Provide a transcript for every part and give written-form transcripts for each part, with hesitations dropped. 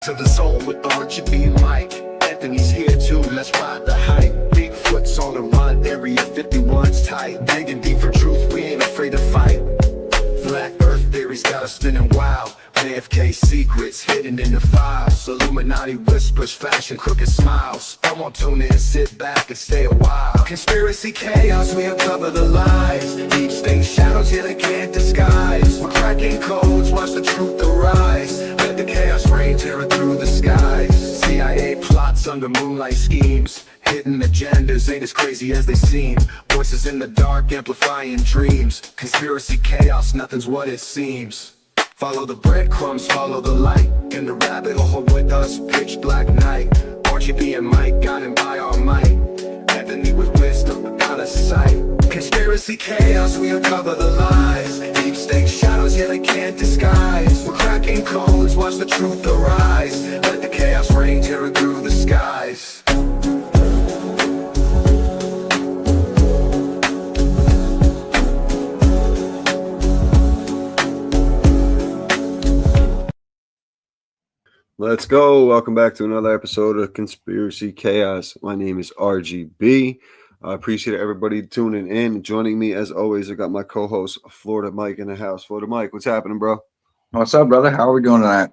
To the zone with RGB and Mike. Anthony's here too, let's ride the hype. Bigfoot's on the run, Area 51's tight. Digging deep for truth, we ain't afraid to fight. Flat Earth theories got us spinning wild. JFK secrets hidden in the files. Illuminati whispers, flashing crooked smiles. I won't tune in, sit back and stay a while. Conspiracy chaos, we uncover the lies. Deep state shadows, yeah they can't disguise. We're cracking codes, watch the truth arise. Let the chaos reign, tearing through the skies. CIA plots under moonlight schemes. Hidden agendas ain't as crazy as they seem. Voices in the dark amplifying dreams. Conspiracy chaos, nothing's what it seems. Follow the breadcrumbs, follow the light. In the rabbit hole with us, pitch black night. RGB and Mike, guided by our might. Anthony with wisdom, out of sight. Conspiracy chaos, we uncover the lies. Deep state shadows, yeah they can't disguise. We're cracking codes, watch the truth arise. Let the chaos reign, tearing through the skies. Let's go. Welcome back to another episode of Conspiracy Chaos. My name is RGB. I appreciate everybody tuning in and joining me. As always, I got my co-host, Florida Mike, in the house. Florida Mike, what's happening, bro? What's up, brother? How are we doing tonight?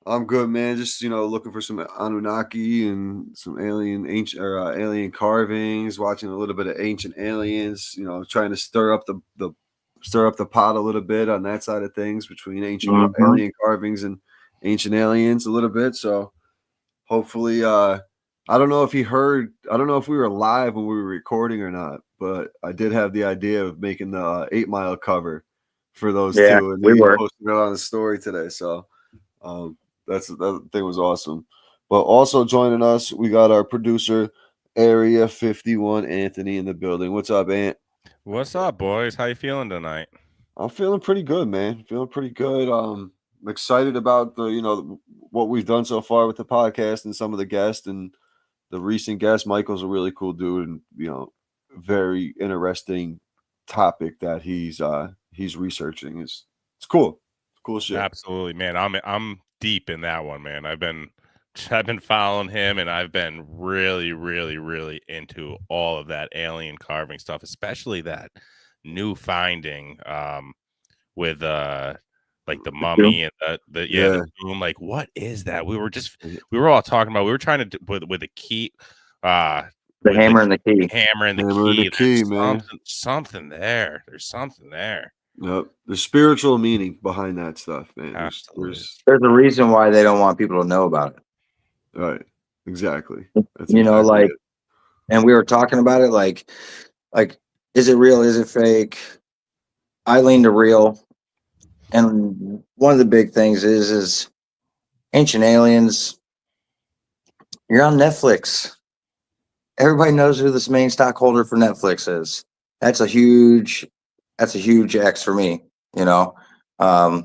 I'm good, man. Just, looking for some Anunnaki and some alien carvings, watching a little bit of Ancient Aliens, trying to stir up the pot a little bit on that side of things between ancient alien carvings and Ancient Aliens a little bit. So hopefully, I don't know if we were live when we were recording or not, but I did have the idea of making the 8 Mile cover for those two, and we were posting it on the story today. So that thing was awesome. But also joining us, we got our producer, Area 51, Anthony, in the building. What's up, Ant? What's up, boys? How you feeling tonight? I'm feeling pretty good, man. Feeling pretty good. I'm excited about the what we've done so far with the podcast and some of the guests and the recent guest. Michael's a really cool dude, and very interesting topic that he's researching. It's cool shit. Absolutely, man. I'm deep in that one, man. I've been following him, and I've been really, really, really into all of that alien carving stuff, especially that new finding with like the mummy and the tomb. Like, what is that? We were all talking about. We were trying to do with the key, the hammer and the key. Hammer and the key, man. Something there. There's something there. Yep. The spiritual meaning behind that stuff, man. There's a reason why they don't want people to know about it. Right. Exactly. That's and we were talking about it, like, is it real? Is it fake? I lean to real. And one of the big things is Ancient Aliens. You're on Netflix. Everybody knows who this main stockholder for Netflix is. That's a huge X for me. That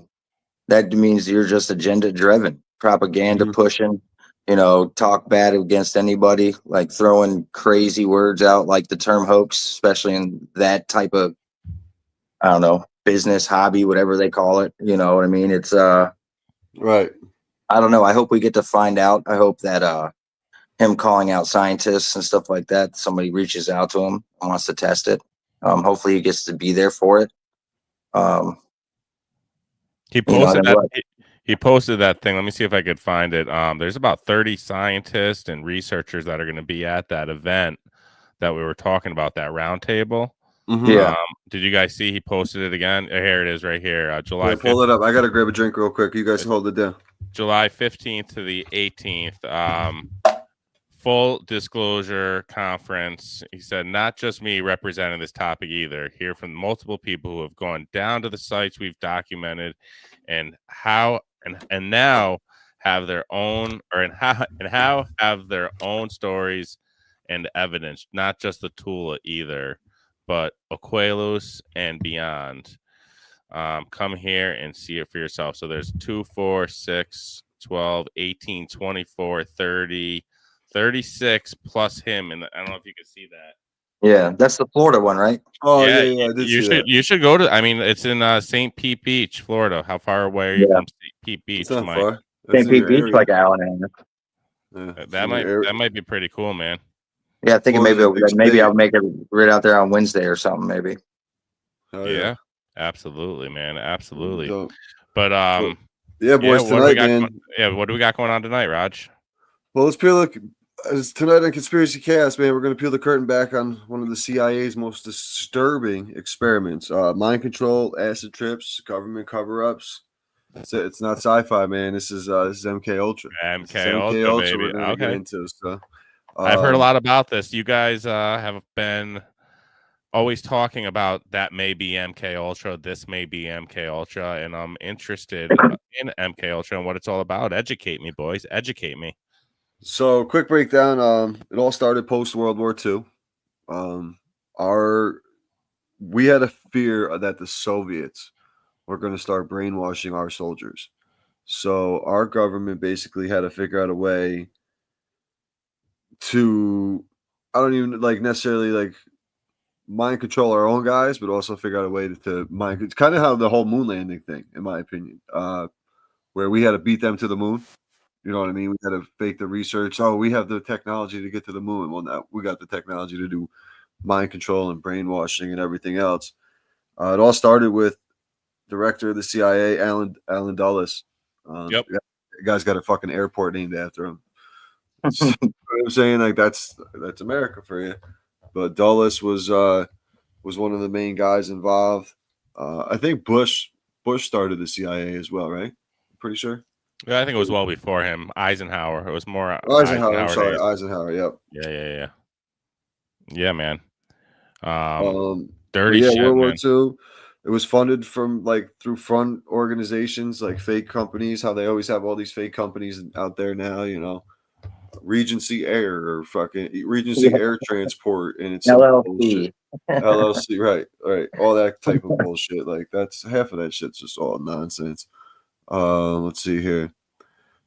means you're just agenda driven, propaganda pushing. Talk bad against anybody, like throwing crazy words out, like the term hoax, especially in that type of, I don't know, business, hobby, whatever they call it. You know what I mean? It's right. I don't know. I hope we get to find out. I hope that him calling out scientists and stuff like that, somebody reaches out to him and wants to test it. Hopefully he gets to be there for it. He posted he posted that thing. Let me see if I could find it. There's about 30 scientists and researchers that are going to be at that event that we were talking about, that roundtable. Mm-hmm. Yeah. Did you guys see he posted it again? Here it is right here. July 15th. Pull it up. I got to grab a drink real quick. You guys hold it down. July 15th to the 18th. Full disclosure conference. He said, not just me representing this topic either. Hear from multiple people who have gone down to the sites we've documented and now have their own have their own stories and evidence, not just the Tula either, but Aquelus and beyond. Come here and see it for yourself. So there's 2, 4, 6, 12, 18, 24, 30, 36 plus him. And I don't know if you can see that. Yeah, that's the Florida one, right? Oh yeah. You should go to. I mean, it's in St. Pete Beach, Florida. How far away are you from St. Pete Beach, It's not Mike? far. That's St. in Pete your Beach, area. like Allen. Yeah, it's That in your area. might be pretty cool, man. Yeah, I think Florida's a big maybe state. I'll make it right out there on Wednesday or something. Maybe. Oh, Yeah, absolutely, man, absolutely. Dope. But Yeah, boys, what do we tonight, got? man. What do we got going on tonight, Raj? Well, let's peel tonight on Conspiracy Chaos, man. We're going to peel the curtain back on one of the CIA's most disturbing experiments: mind control, acid trips, government cover-ups. It's not sci-fi, man. This is MK Ultra. This is MK Ultra, baby. We're going to get Okay, into. So, I've heard a lot about this. You guys have been always talking about that may be MK Ultra. This may be MK Ultra, and I'm interested in MK Ultra and what it's all about. Educate me, boys. Educate me. So, quick breakdown. It all started post World War II. We had a fear that the Soviets were going to start brainwashing our soldiers. So our government basically had to figure out a way to, I don't even necessarily mind control our own guys, but also figure out a way to mind. It's kind of how the whole moon landing thing, in my opinion, where we had to beat them to the moon. You know what I mean? We had to fake the research. Oh, we have the technology to get to the moon. Well, now we got the technology to do mind control and brainwashing and everything else. It all started with director of the CIA, Allen Dulles. Yep. The guy's got a fucking airport named after him. You know what I'm saying? Like that's America for you. But Dulles was one of the main guys involved. I think Bush started the CIA as well, right? I'm pretty sure. Yeah, I think it was well before him. Eisenhower. It was more Eisenhower. I'm sorry, days. Eisenhower. Yep. Yeah, man. Dirty shit, World War man. II. It was funded from through front organizations, like fake companies. How they always have all these fake companies out there now. You know, Regency Air or fucking Regency Air Transport, and it's some bullshit. LLC, right, all that type of bullshit. Like that's half of that shit's just all nonsense. Let's see here,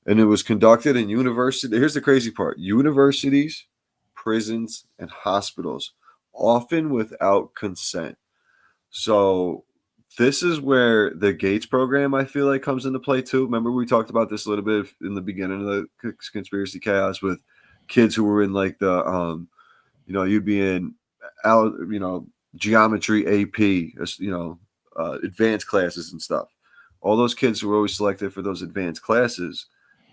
and it was conducted in university. Here's the crazy part: universities, prisons, and hospitals, often without consent. So this is where the Gates program, I feel like, comes into play too. Remember, we talked about this a little bit in the beginning of the Conspiracy Chaos with kids who were in you'd be in, geometry AP, advanced classes and stuff. All those kids who were always selected for those advanced classes,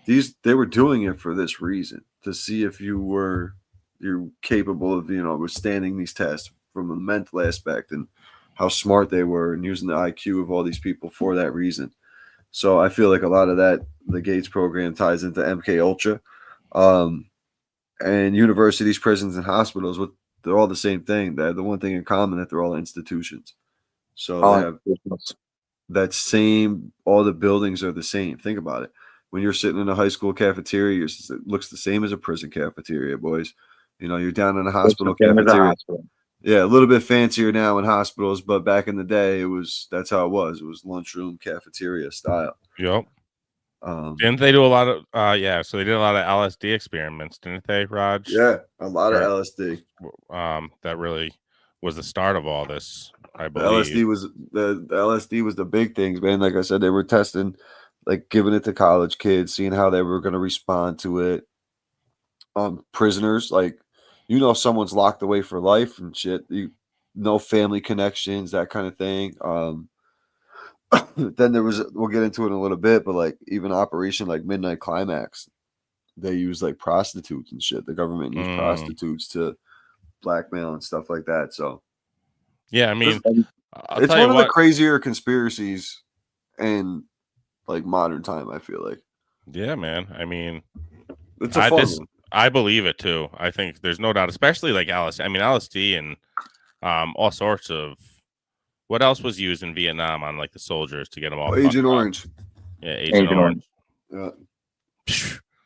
they were doing it for this reason, to see if you're capable of, withstanding these tests from a mental aspect and how smart they were, and using the IQ of all these people for that reason. So I feel like a lot of that, the Gates program, ties into MK Ultra, and universities, prisons, and hospitals. They're all the same thing. They have the one thing in common, that they're all institutions. So they have that same. All the buildings are the same. Think about it. When you're sitting in a high school cafeteria, it looks the same as a prison cafeteria, boys. You're down in a hospital cafeteria. Yeah, a little bit fancier now in hospitals, but back in the day, that's how it was. It was lunchroom cafeteria style. Yep. Didn't they do a lot of so they did a lot of LSD experiments, didn't they, Raj? Yeah, a lot of LSD. That really was the start of all this, I The believe. LSD was the big things, man. Like I said, they were testing, giving it to college kids, seeing how they were going to respond to it. Prisoners, someone's locked away for life and shit. No family connections, that kind of thing. Then we'll get into it in a little bit, but even Operation Midnight Climax, they use prostitutes and shit. The government used prostitutes to blackmail and stuff like that. So yeah, I mean, it's one of the crazier conspiracies in modern time, I feel like. Yeah, man. I mean, it's a fun one. I believe it too. I think there's no doubt, especially LSD. I mean, LSD and all sorts of. What else was used in Vietnam on the soldiers to get them all? Agent Orange. Yeah, Agent Orange. Yeah.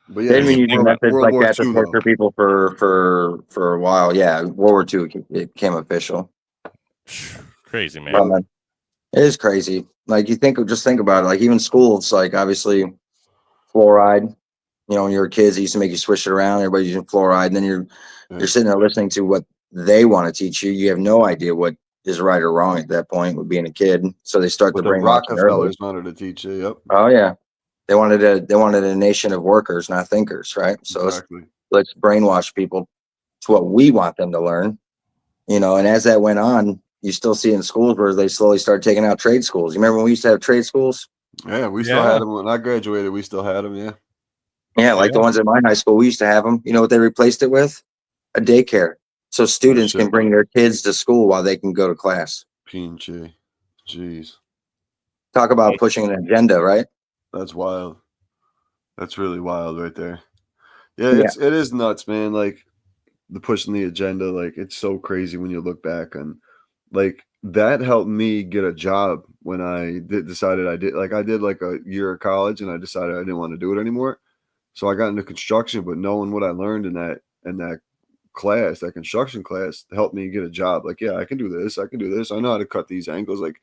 But yeah, they've been using methods like that to torture people for a while. Yeah, World War II it became official. Crazy, man. It is crazy. You think about it. Even schools, obviously fluoride. When you were kids, they used to make you swish it around. Everybody's using fluoride, and then you're sitting there listening to what they want to teach you. You have no idea what is right or wrong at that point with being a kid. So they start to bring Rockefellers wanted to teach you. Yep. Oh yeah. They wanted a nation of workers, not thinkers, right? So Exactly. let's brainwash people to what we want them to learn, and as that went on, you still see in schools where they slowly start taking out trade schools. You remember when we used to have trade schools? Yeah, we still had them when I graduated. We still had them. Yeah. Yeah, like the ones at my high school, we used to have them. You know what they replaced it with? A daycare. So students can shit. bring their kids to school while they can go to class. PNG. Jeez. Talk about pushing an agenda, right? That's wild. That's really wild right there. Yeah, Yeah. it is nuts, man. Like the pushing the agenda, like it's so crazy when you look back on like that helped me get a job when I decided I did like a year of college and I decided I didn't want to do it anymore. So I got into construction, but knowing what I learned in that class, that construction class, helped me get a job. Like, yeah, I can do this. I can do this. I know how to cut these angles. Like,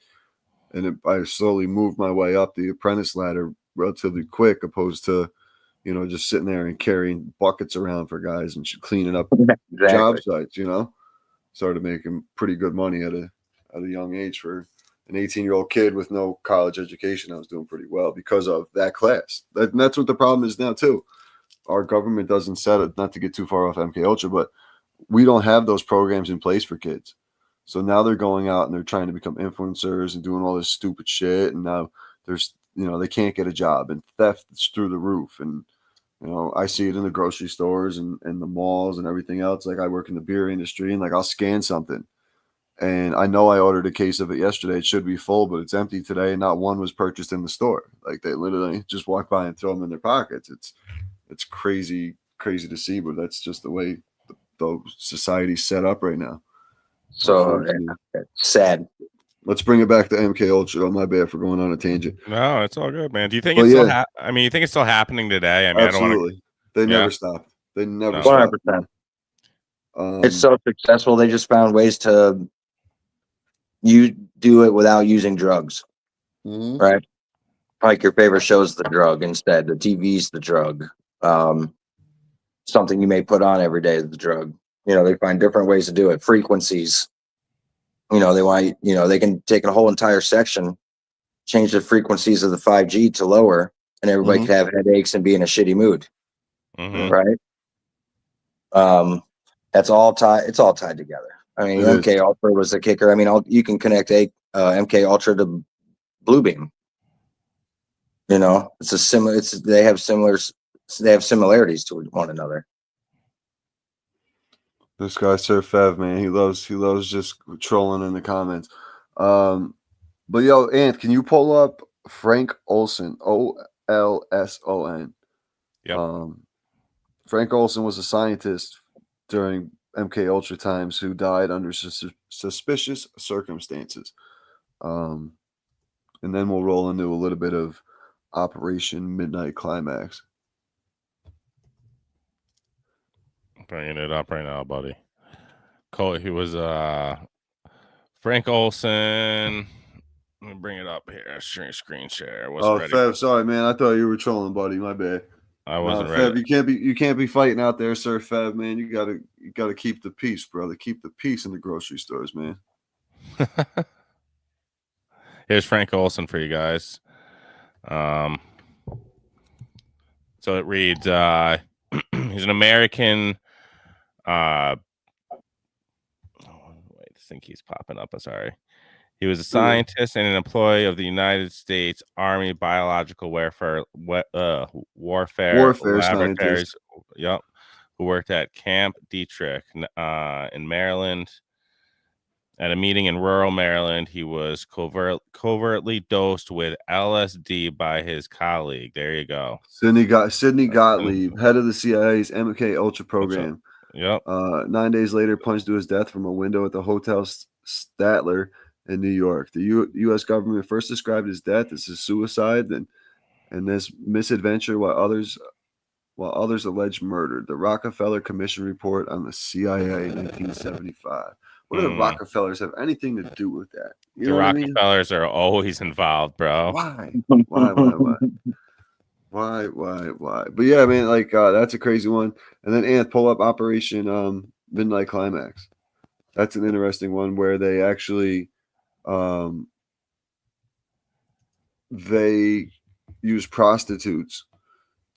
I slowly moved my way up the apprentice ladder relatively quick, opposed to, just sitting there and carrying buckets around for guys and cleaning up job sites. Started making pretty good money at a young age for an 18-year-old kid with no college education. I was doing pretty well because of that class. That's what the problem is now too. Our government doesn't set it, not to get too far off MK Ultra, but we don't have those programs in place for kids. So now they're going out and they're trying to become influencers and doing all this stupid shit. And now there's, they can't get a job, and theft is through the roof. And, I see it in the grocery stores and the malls and everything else. Like I work in the beer industry and like I'll scan something and I know I ordered a case of it yesterday. It should be full, but it's empty today. And not one was purchased in the store. Like they literally just walk by and throw them in their pockets. It's crazy to see, but that's just the way the society's set up right now. So it's sad. Let's bring it back to MK Ultra. Oh, my bad for going on a tangent. No, it's all good, man. Do you think it's still? You think it's still happening today? I mean, absolutely. They never stopped. They never stopped. 100%. It's so successful. They just found ways to you do it without using drugs, right? Like your favorite show's the drug instead. The TV's the drug. Something you may put on every day is the drug. They find different ways to do it. Frequencies. They want, they can take a whole entire section, change the frequencies of the 5G to lower, and everybody could have headaches and be in a shitty mood. Right? That's all tied. It's all tied together. I mean, MK Ultra was the kicker. I mean, you can connect MK Ultra to Bluebeam. It's a similar. They have similarities to one another. This guy Sir Fev, man, he loves just trolling in the comments. But yo, Ant, can you pull up Frank Olson? Olson. Yeah. Frank Olson was a scientist during MK Ultra times who died under suspicious circumstances. And then we'll roll into a little bit of Operation Midnight Climax. Bringing it up right now, buddy. He was Frank Olson. Let me bring it up here. Screen share. Ready. Fev, sorry, man. I thought you were trolling, buddy. My bad. I wasn't ready. Fev, you can't be fighting out there, Sir Fev, man. You gotta keep the peace, brother. Keep the peace in the grocery stores, man. Here's Frank Olson for you guys. So it reads, he's an American. This thing keeps popping up. I'm sorry. He was a scientist and an employee of the United States Army Biological Warfare Laboratories. Scientist. Yep. Who worked at Camp Dietrich in Maryland. At a meeting in rural Maryland, he was covertly dosed with LSD by his colleague. There you go. Sidney Gottlieb, head of the CIA's MK Ultra program. Yep. 9 days later, plunged to his death from a window at the Hotel Statler in New York. The U.S. government first described his death as a suicide and this misadventure, while others alleged murder. The Rockefeller Commission report on the CIA in 1975. What do the Rockefellers have anything to do with that? The Rockefellers are always involved, bro. Why? Why? But yeah, man, like that's a crazy one. And then Ant, pull up Operation Midnight Climax. That's an interesting one where they actually they use prostitutes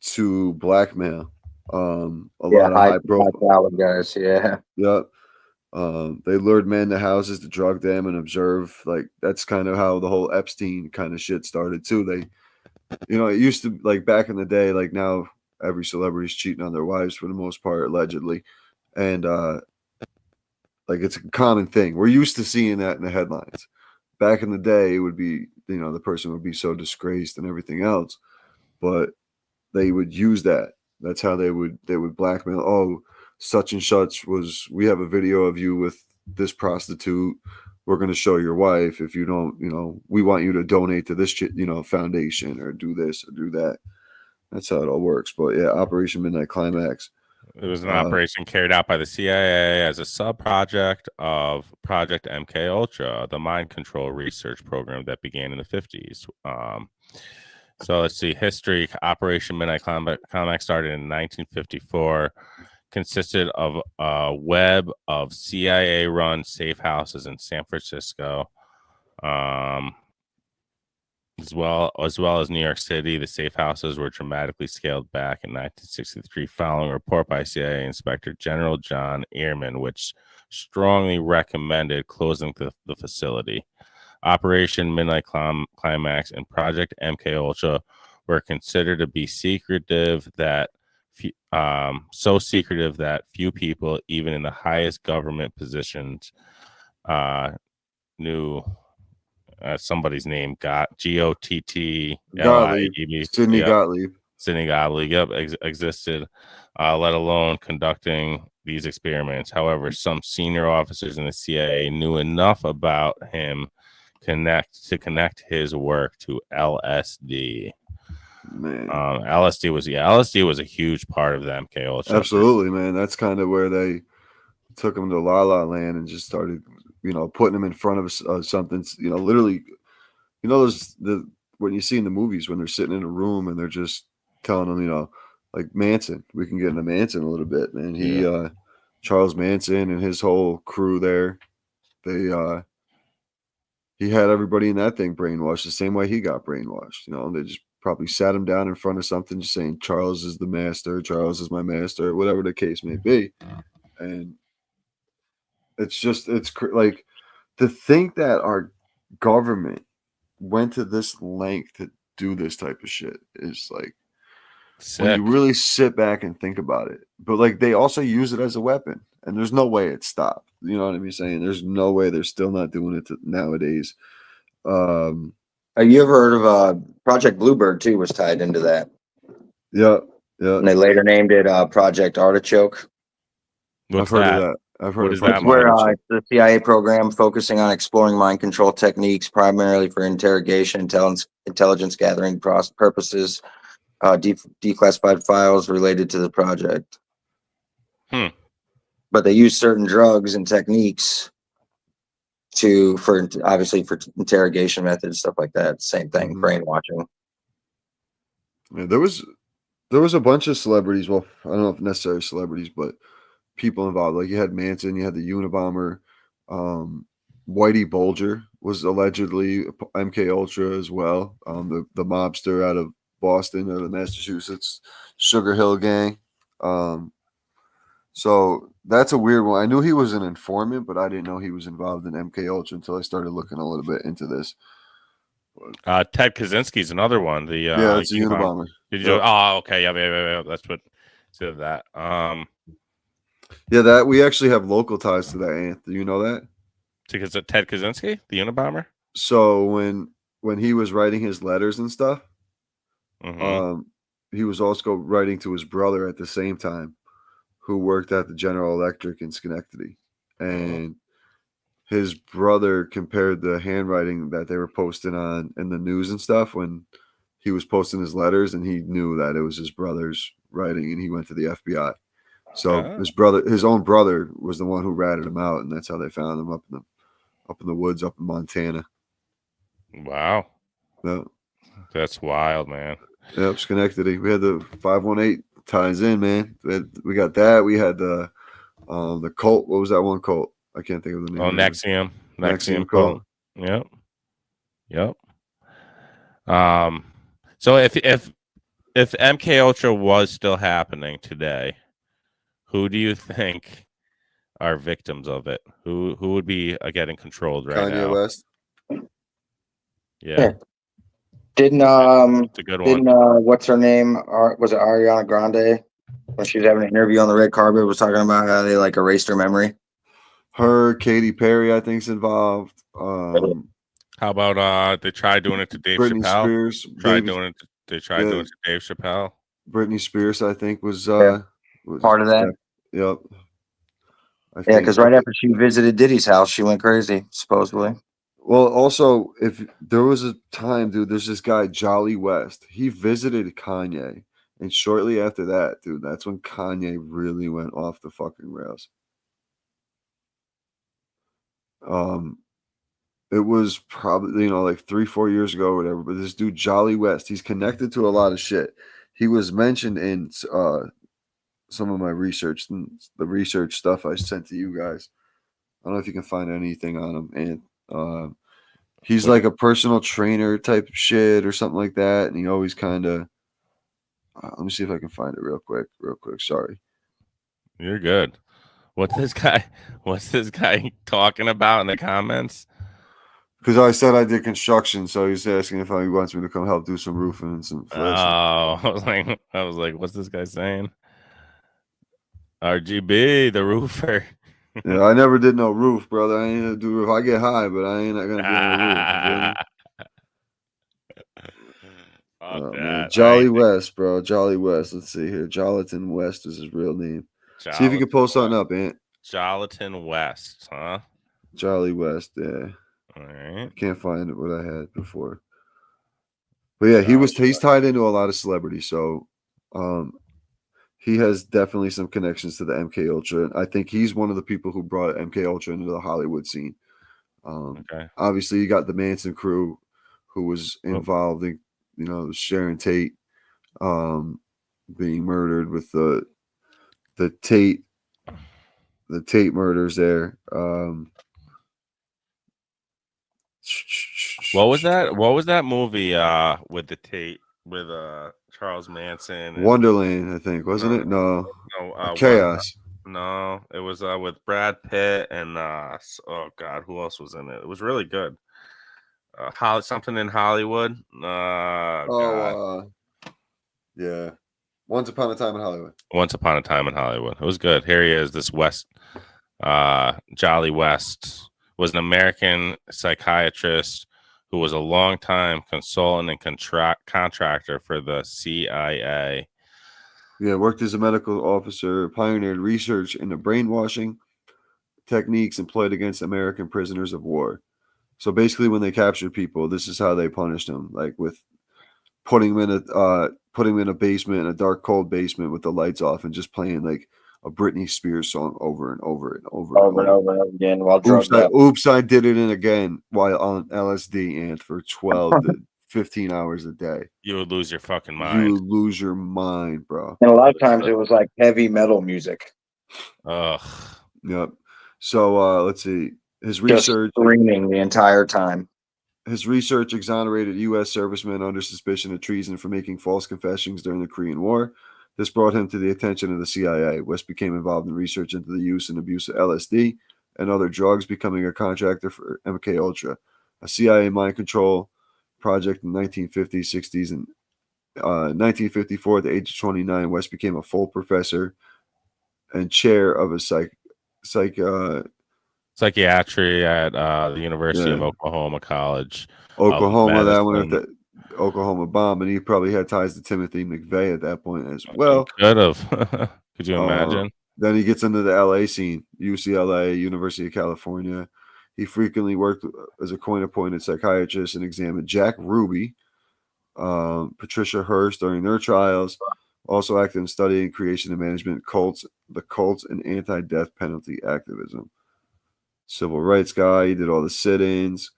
to blackmail a Yeah, lot of high high profile. dollar guys. Yeah. Yep. They lured men to houses to drug them and observe. Like that's kind of how the whole Epstein kind of shit started too. They, it used to like back in the day. Like now, every celebrity's cheating on their wives for the most part, allegedly, and like it's a common thing. We're used to seeing that in the headlines. Back in the day, it would be the person would be so disgraced and everything else, but they would use that. That's how they would blackmail. Oh, such and such we have a video of you with this prostitute. We're going to show your wife. If you don't, we want you to donate to this, foundation or do this or do that. That's how it all works. But yeah, Operation Midnight Climax. It was an operation carried out by the CIA as a sub-project of Project MK Ultra, the mind control research program that began in the 50s. So let's see. History. Operation Midnight Climax started in 1954. Consisted of a web of CIA-run safe houses in San Francisco, as well as New York City. The safe houses were dramatically scaled back in 1963 following a report by CIA Inspector General John Ehrman, which strongly recommended closing the facility. Operation Midnight Climax and Project MK Ultra were considered to be secretive so secretive that few people, even in the highest government positions, knew somebody's name. Gottlieb. Sidney Gottlieb. Sidney Gottlieb. Yep, existed, let alone conducting these experiments. However, some senior officers in the CIA knew enough about him to connect his work to LSD. Man, LSD was a huge part of the MK Ultra. Absolutely, man. That's kind of where they took him to La La Land and just started, putting him in front of something. Literally, when you see in the movies when they're sitting in a room and they're just telling him, like Manson. We can get into Manson a little bit, man. Charles Manson and his whole crew there. He had everybody in that thing brainwashed the same way he got brainwashed. They just probably sat him down in front of something, just saying, Charles is the master, Charles is my master, whatever the case may be. And it's like to think that our government went to this length to do this type of shit is like, sick. when you really sit back and think about it. But like they also use it as a weapon, and there's no way it stopped. You know what I'm saying? There's no way they're still not doing it nowadays. Have you ever heard of Project Bluebird too? Was tied into that. Yeah. And they later named it Project Artichoke. What's I've heard that? of that. I've heard What of is that, Project Where Artichoke. it's the CIA program focusing on exploring mind control techniques, primarily for interrogation, intelligence gathering purposes, declassified files related to the project. But they use certain drugs and techniques for interrogation methods, stuff like that. Same thing, brainwashing. Yeah, there was a bunch of celebrities. Well, I don't know if necessarily celebrities, but people involved. Like you had Manson, you had the Unabomber, Whitey Bulger was allegedly MK Ultra as well. The mobster out of Boston or the Massachusetts Sugar Hill Gang. So that's a weird one. I knew he was an informant, but I didn't know he was involved in MK Ultra until I started looking a little bit into this. Ted Kaczynski's another one. It's a Unabomber. Did you? Yep. Oh, okay. Yeah. That's what said that. Yeah, that we actually have local ties to that. Ant, do you know that? Because of Ted Kaczynski, the Unabomber. So when he was writing his letters and stuff, he was also writing to his brother at the same time, who worked at the General Electric in Schenectady, and his brother compared the handwriting that they were posting on in the news and stuff when he was posting his letters, and he knew that it was his brother's writing, and he went to the FBI. So his own brother was the one who ratted him out, and that's how they found him up in the woods up in Montana. Wow. Yeah. That's wild, man. Yep, Schenectady. We had the 518 ties in, man. We got that. We had the cult. What was that one cult? I can't think of the name. Oh, Nexium cult. Yep. So if MK Ultra was still happening today, who do you think are victims of it? Who would be getting controlled right Kanye now? West. Yeah, Didn't it's a good one. what's her name? Was it Ariana Grande when she was having an interview on the red carpet? Was talking about how they like erased her memory. Her, Katy Perry, I think's involved. How about they tried doing it to Dave Britney Chappelle? Spears. They tried doing it to Dave Chappelle. Britney Spears, I think, was Part of that. Yep. Yeah, because right after she visited Diddy's house, she went crazy, supposedly. Well, also, if there was a time, dude, there's this guy, Jolly West. He visited Kanye. And shortly after that, dude, that's when Kanye really went off the fucking rails. It was probably, like 3-4 years ago or whatever. But this dude, Jolly West, he's connected to a lot of shit. He was mentioned in some of my research, the research stuff I sent to you guys. I don't know if you can find anything on him. And he's like a personal trainer type shit or something like that. And he always kind of, let me see if I can find it real quick. Sorry. You're good. What's this guy talking about in the comments? Because I said I did construction, so he's asking if he wants me to come help do some roofing and some flashing. Oh, I was like, what's this guy saying? RGB, the roofer. Yeah, I never did no roof, brother. I ain't gonna do roof. I get high, but I ain't not gonna do no roof. Man. Jolly West, bro. Jolly West. Let's see here. Jolatin West is his real name. See if you can pull something up, Ant. Jolatin West, huh? Jolly West, yeah. All right. Can't find what I had before. But yeah, he's tied into a lot of celebrities, so he has definitely some connections to the MK Ultra. And I think he's one of the people who brought MK Ultra into the Hollywood scene. Obviously you got the Manson crew who was involved in, Sharon Tate being murdered with the Tate murders there. What was that movie with the Tate with Charles Manson? Wonderland, I think, wasn't it? No, Chaos. No, it was with Brad Pitt and oh god, who else was in it? It was really good. Something in Hollywood. Yeah. Once Upon a Time in Hollywood. Once Upon a Time in Hollywood. It was good. Here he is. This Jolly West was an American psychiatrist who was a longtime consultant and contractor for the CIA. Yeah, worked as a medical officer, pioneered research into brainwashing techniques employed against American prisoners of war. So basically, when they captured people, this is how they punished them, like with putting them in a basement, in a dark, cold basement with the lights off, and just playing like a Britney Spears song over and over and over again while drugged up. Oops, I did it again while on LSD and for 12 to 15 hours a day. You would lose your fucking mind. You would lose your mind, bro. And a lot of times it was like heavy metal music. Ugh. Yep. So let's see. His research screaming the entire time. His research exonerated U.S. servicemen under suspicion of treason for making false confessions during the Korean War. This brought him to the attention of the CIA. West became involved in research into the use and abuse of LSD and other drugs, becoming a contractor for MK Ultra, a CIA mind control project in the 1950s, 60s, and 1954. At the age of 29, West became a full professor and chair of a psychiatry at the University of Oklahoma College. Oklahoma, that one at the Oklahoma bomb, and he probably had ties to Timothy McVeigh at that point as well. Could have. Could you imagine? Then he gets into the LA scene, UCLA, University of California. He frequently worked as a court-appointed psychiatrist and examined Jack Ruby, Patricia Hearst during their trials. Also active in studying creation and management, the cults, and anti-death penalty activism. Civil rights guy. He did all the sit-ins.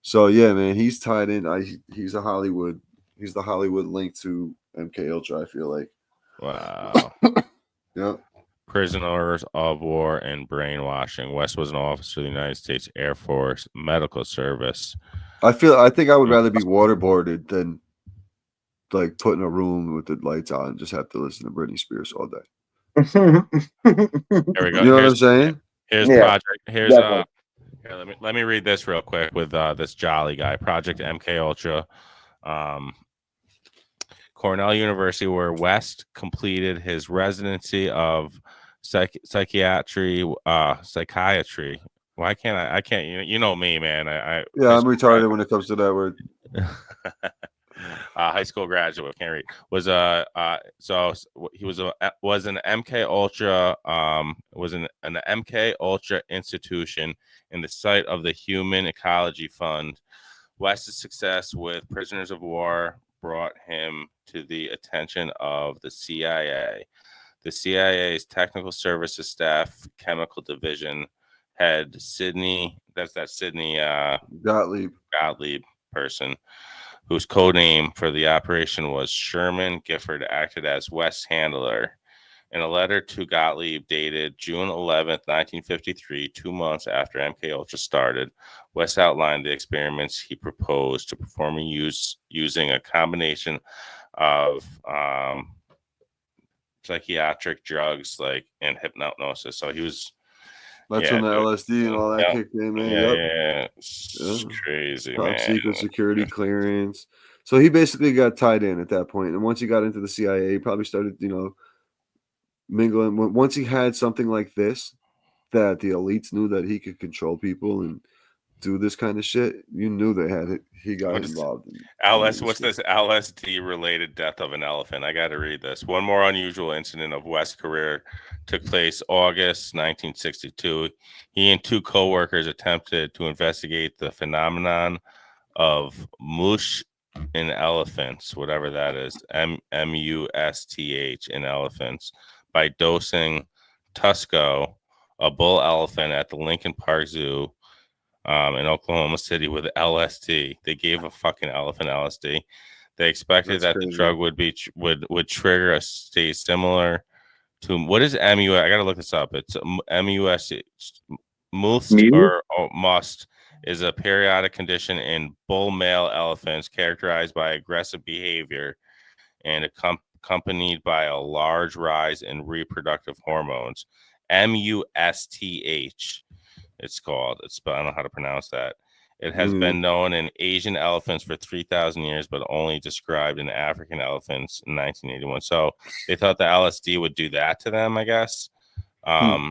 So yeah, man, he's tied in. He's the Hollywood link to MK Ultra, I feel like. Wow. Yep. Prisoners of war and brainwashing. West was an officer of the United States Air Force Medical Service. I think I would rather be waterboarded than like put in a room with the lights on and just have to listen to Britney Spears all day. Here we go. You know what I'm saying? Here's Yeah, project. Here's definitely. here, let me read this real quick with this jolly guy. Project MK Ultra. Cornell University, where West completed his residency of psychiatry. Why can't I can't. You know me, man. Yeah, I'm retarded when it comes to that word. High school graduate, can't read. So he was an MK Ultra was an MK Ultra institution in the site of the Human Ecology Fund. West's success with prisoners of war brought him to the attention of the CIA. The CIA's Technical Services Staff Chemical Division head Sidney Gottlieb person, whose code name for the operation was Sherman Gifford, acted as West's handler. In a letter to Gottlieb dated June 11th, 1953, 2 months after MK Ultra started, West outlined the experiments he proposed to perform using a combination of psychiatric drugs and hypnosis. So he was. That's when the LSD and all that kicked in, man. Yeah. It's crazy, Top man. secret security clearance. So he basically got tied in at that point. And once he got into the CIA, he probably started, mingling. Once he had something like this, that the elites knew that he could control people and do this kind of shit, you knew they had it. He got involved. What's this LSD related death of an elephant? I got to read this. One more unusual incident of West's career took place August 1962. He and two co-workers attempted to investigate the phenomenon of mush in elephants, whatever that is, MUSTH in elephants, by dosing Tusco, a bull elephant at the Lincoln Park Zoo in Oklahoma City, with LSD. They gave a fucking elephant LSD. They expected that the drug would trigger a state similar to what is MUS? I gotta look this up. It's MUS. Must is a periodic condition in bull male elephants characterized by aggressive behavior and accompanied by a large rise in reproductive hormones. MUSTH. It's called. I don't know how to pronounce that. It has been known in Asian elephants for 3,000 years, but only described in African elephants in 1981. So they thought the LSD would do that to them, I guess.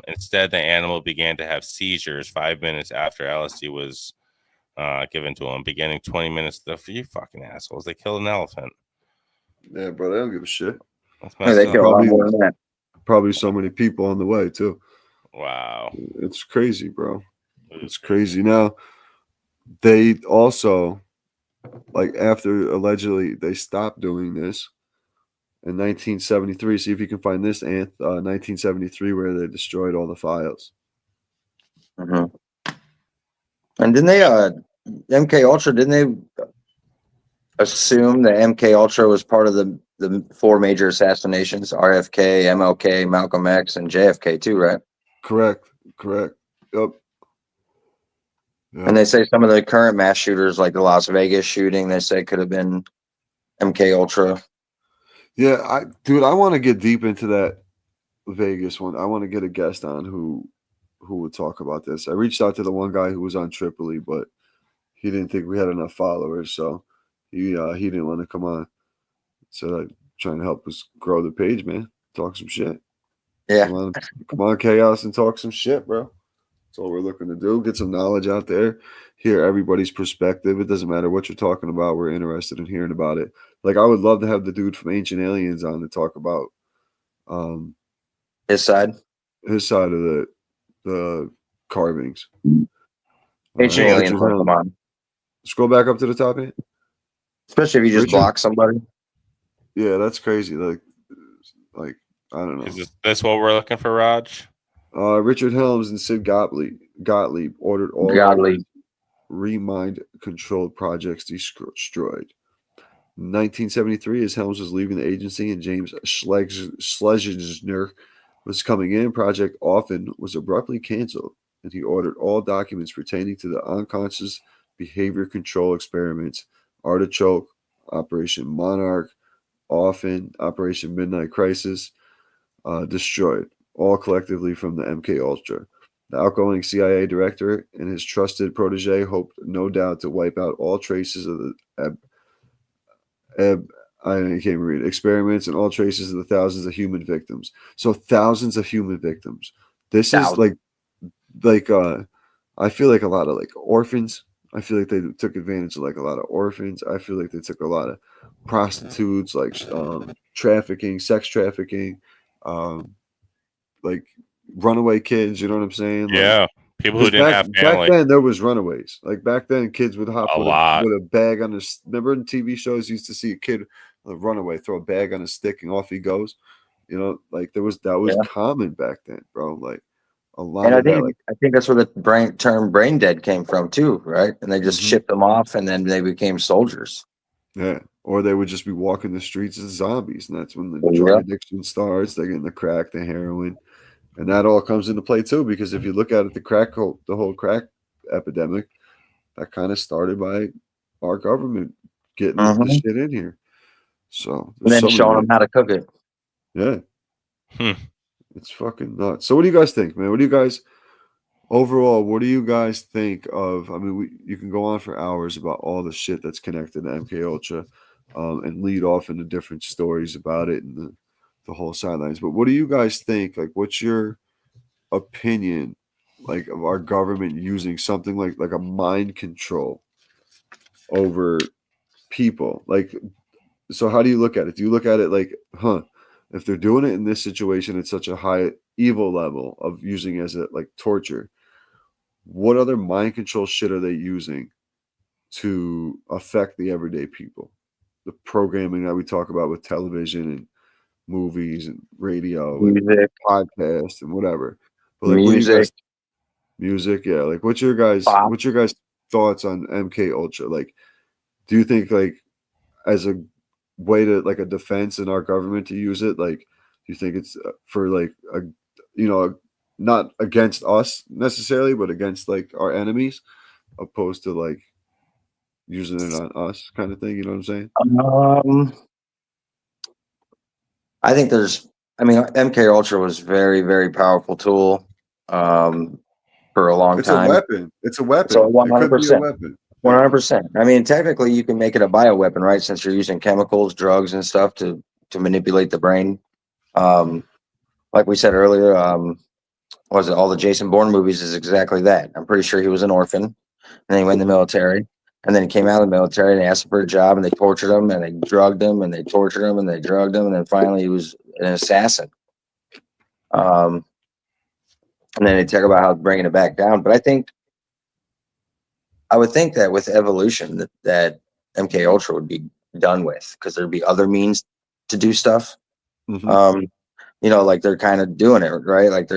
Instead, the animal began to have seizures 5 minutes after LSD was given to him, beginning 20 minutes. You fucking assholes. They killed an elephant. Yeah, bro. They don't give a shit. They killed a lot more than that. Probably so many people on the way, too. Wow. It's crazy, bro. It's crazy. Now, they also, after allegedly they stopped doing this in 1973. See if you can find this, 1973, where they destroyed all the files. Mm-hmm. And didn't they, MK Ultra, didn't they assume that MK Ultra was part of the four major assassinations? RFK, MLK, Malcolm X, and JFK too, right? Correct. Yep. And they say some of the current mass shooters, like the Las Vegas shooting, they say could have been MK Ultra. Yeah, I want to get deep into that Vegas one. I want to get a guest on who would talk about this. I reached out to the one guy who was on Tripoli, but he didn't think we had enough followers, so he didn't want to come on. So trying to help us grow the page, man. Talk some shit. Yeah. Come on, Chaos, and talk some shit, bro. That's all we're looking to do. Get some knowledge out there. Hear everybody's perspective. It doesn't matter what you're talking about. We're interested in hearing about it. I would love to have the dude from Ancient Aliens on to talk about his side of the carvings. Ancient Aliens will come on. Scroll back up to the top here. Especially if you just block somebody. Yeah, that's crazy. I don't know. Is this what we're looking for, Raj? Richard Helms and Sid Gottlieb ordered all remind controlled projects destroyed. In 1973, as Helms was leaving the agency and James Schlesinger was coming in, Project Often was abruptly canceled, and he ordered all documents pertaining to the unconscious behavior control experiments, Artichoke, Operation Monarch, Often, Operation Midnight Crisis, destroyed, all collectively from the MK Ultra. The outgoing CIA director and his trusted protege hoped, no doubt, to wipe out all traces of the I can't even read experiments and all traces of the thousands of human victims. So thousands of human victims. This is like I feel like a lot of like orphans. I feel like they took advantage of like a lot of orphans. I feel like they took a lot of prostitutes, like trafficking, sex trafficking, like runaway kids. You know what I'm saying? Like, Yeah, people who because didn't back have back family. then there was runaways. Like back then, kids would hop A with lot. a bag on his. Remember in TV shows, you used to see a kid run away, throw a bag on a stick, and off he goes. You know, like that was Yeah. common back then, bro. Like a lot And of that, like I think that's where the term brain dead came from too, right? And they just mhm, shipped them off, and then they became soldiers. yeah. Or they would just be walking the streets as zombies, and that's when the drug Yeah. addiction starts. They get in the crack, the heroin, and that all comes into play too. Because if you look at it, the whole crack epidemic, that kind of started by our government getting the And shit in here. So there's then so many showing them ways. how to cook it. Yeah, Hmm. it's fucking nuts. So what do you guys think, man? What do you guys overall? What do you guys think of? I mean, you can go on for hours about all the shit that's connected to MK Ultra, and lead off into different stories about it and the whole sidelines. But what do you guys think? Like, what's your opinion, like, of our government using something like a mind control over people? Like, so how do you look at it? Do you look at it like, if they're doing it in this situation at such a high evil level of using it as a like torture, what other mind control shit are they using to affect the everyday people? The programming that we talk about with television and movies and radio and Music, podcasts and whatever. But like, what do you music, guys music? Yeah, like pop. what's your guys thoughts on MK Ultra? Like, do you think like as a way to like a defense in our government to use it? Like, do you think it's for like a not against us necessarily, but against like our enemies, opposed to like using it on us kind of thing? You know what I'm saying? Um, I think MK Ultra was very, very powerful tool for a long It's a time. weapon. It's a So weapon. It could be a 100%. weapon. 100%. I mean, technically, you can make it a bioweapon, right? Since you're using chemicals, drugs, and stuff to manipulate the brain. Like we said earlier, was it all the Jason Bourne movies is exactly that. I'm pretty sure he was an orphan, and then he went in the military, and then he came out of the military and they asked him for a job, and they tortured him, and they drugged him, and they tortured him, and they drugged him, and then finally he was an assassin. And then they talk about how bringing it back down, but I would think that with evolution that MK Ultra would be done with, because there'd be other means to do stuff. Mhm. Like they're kind of doing it, right? Like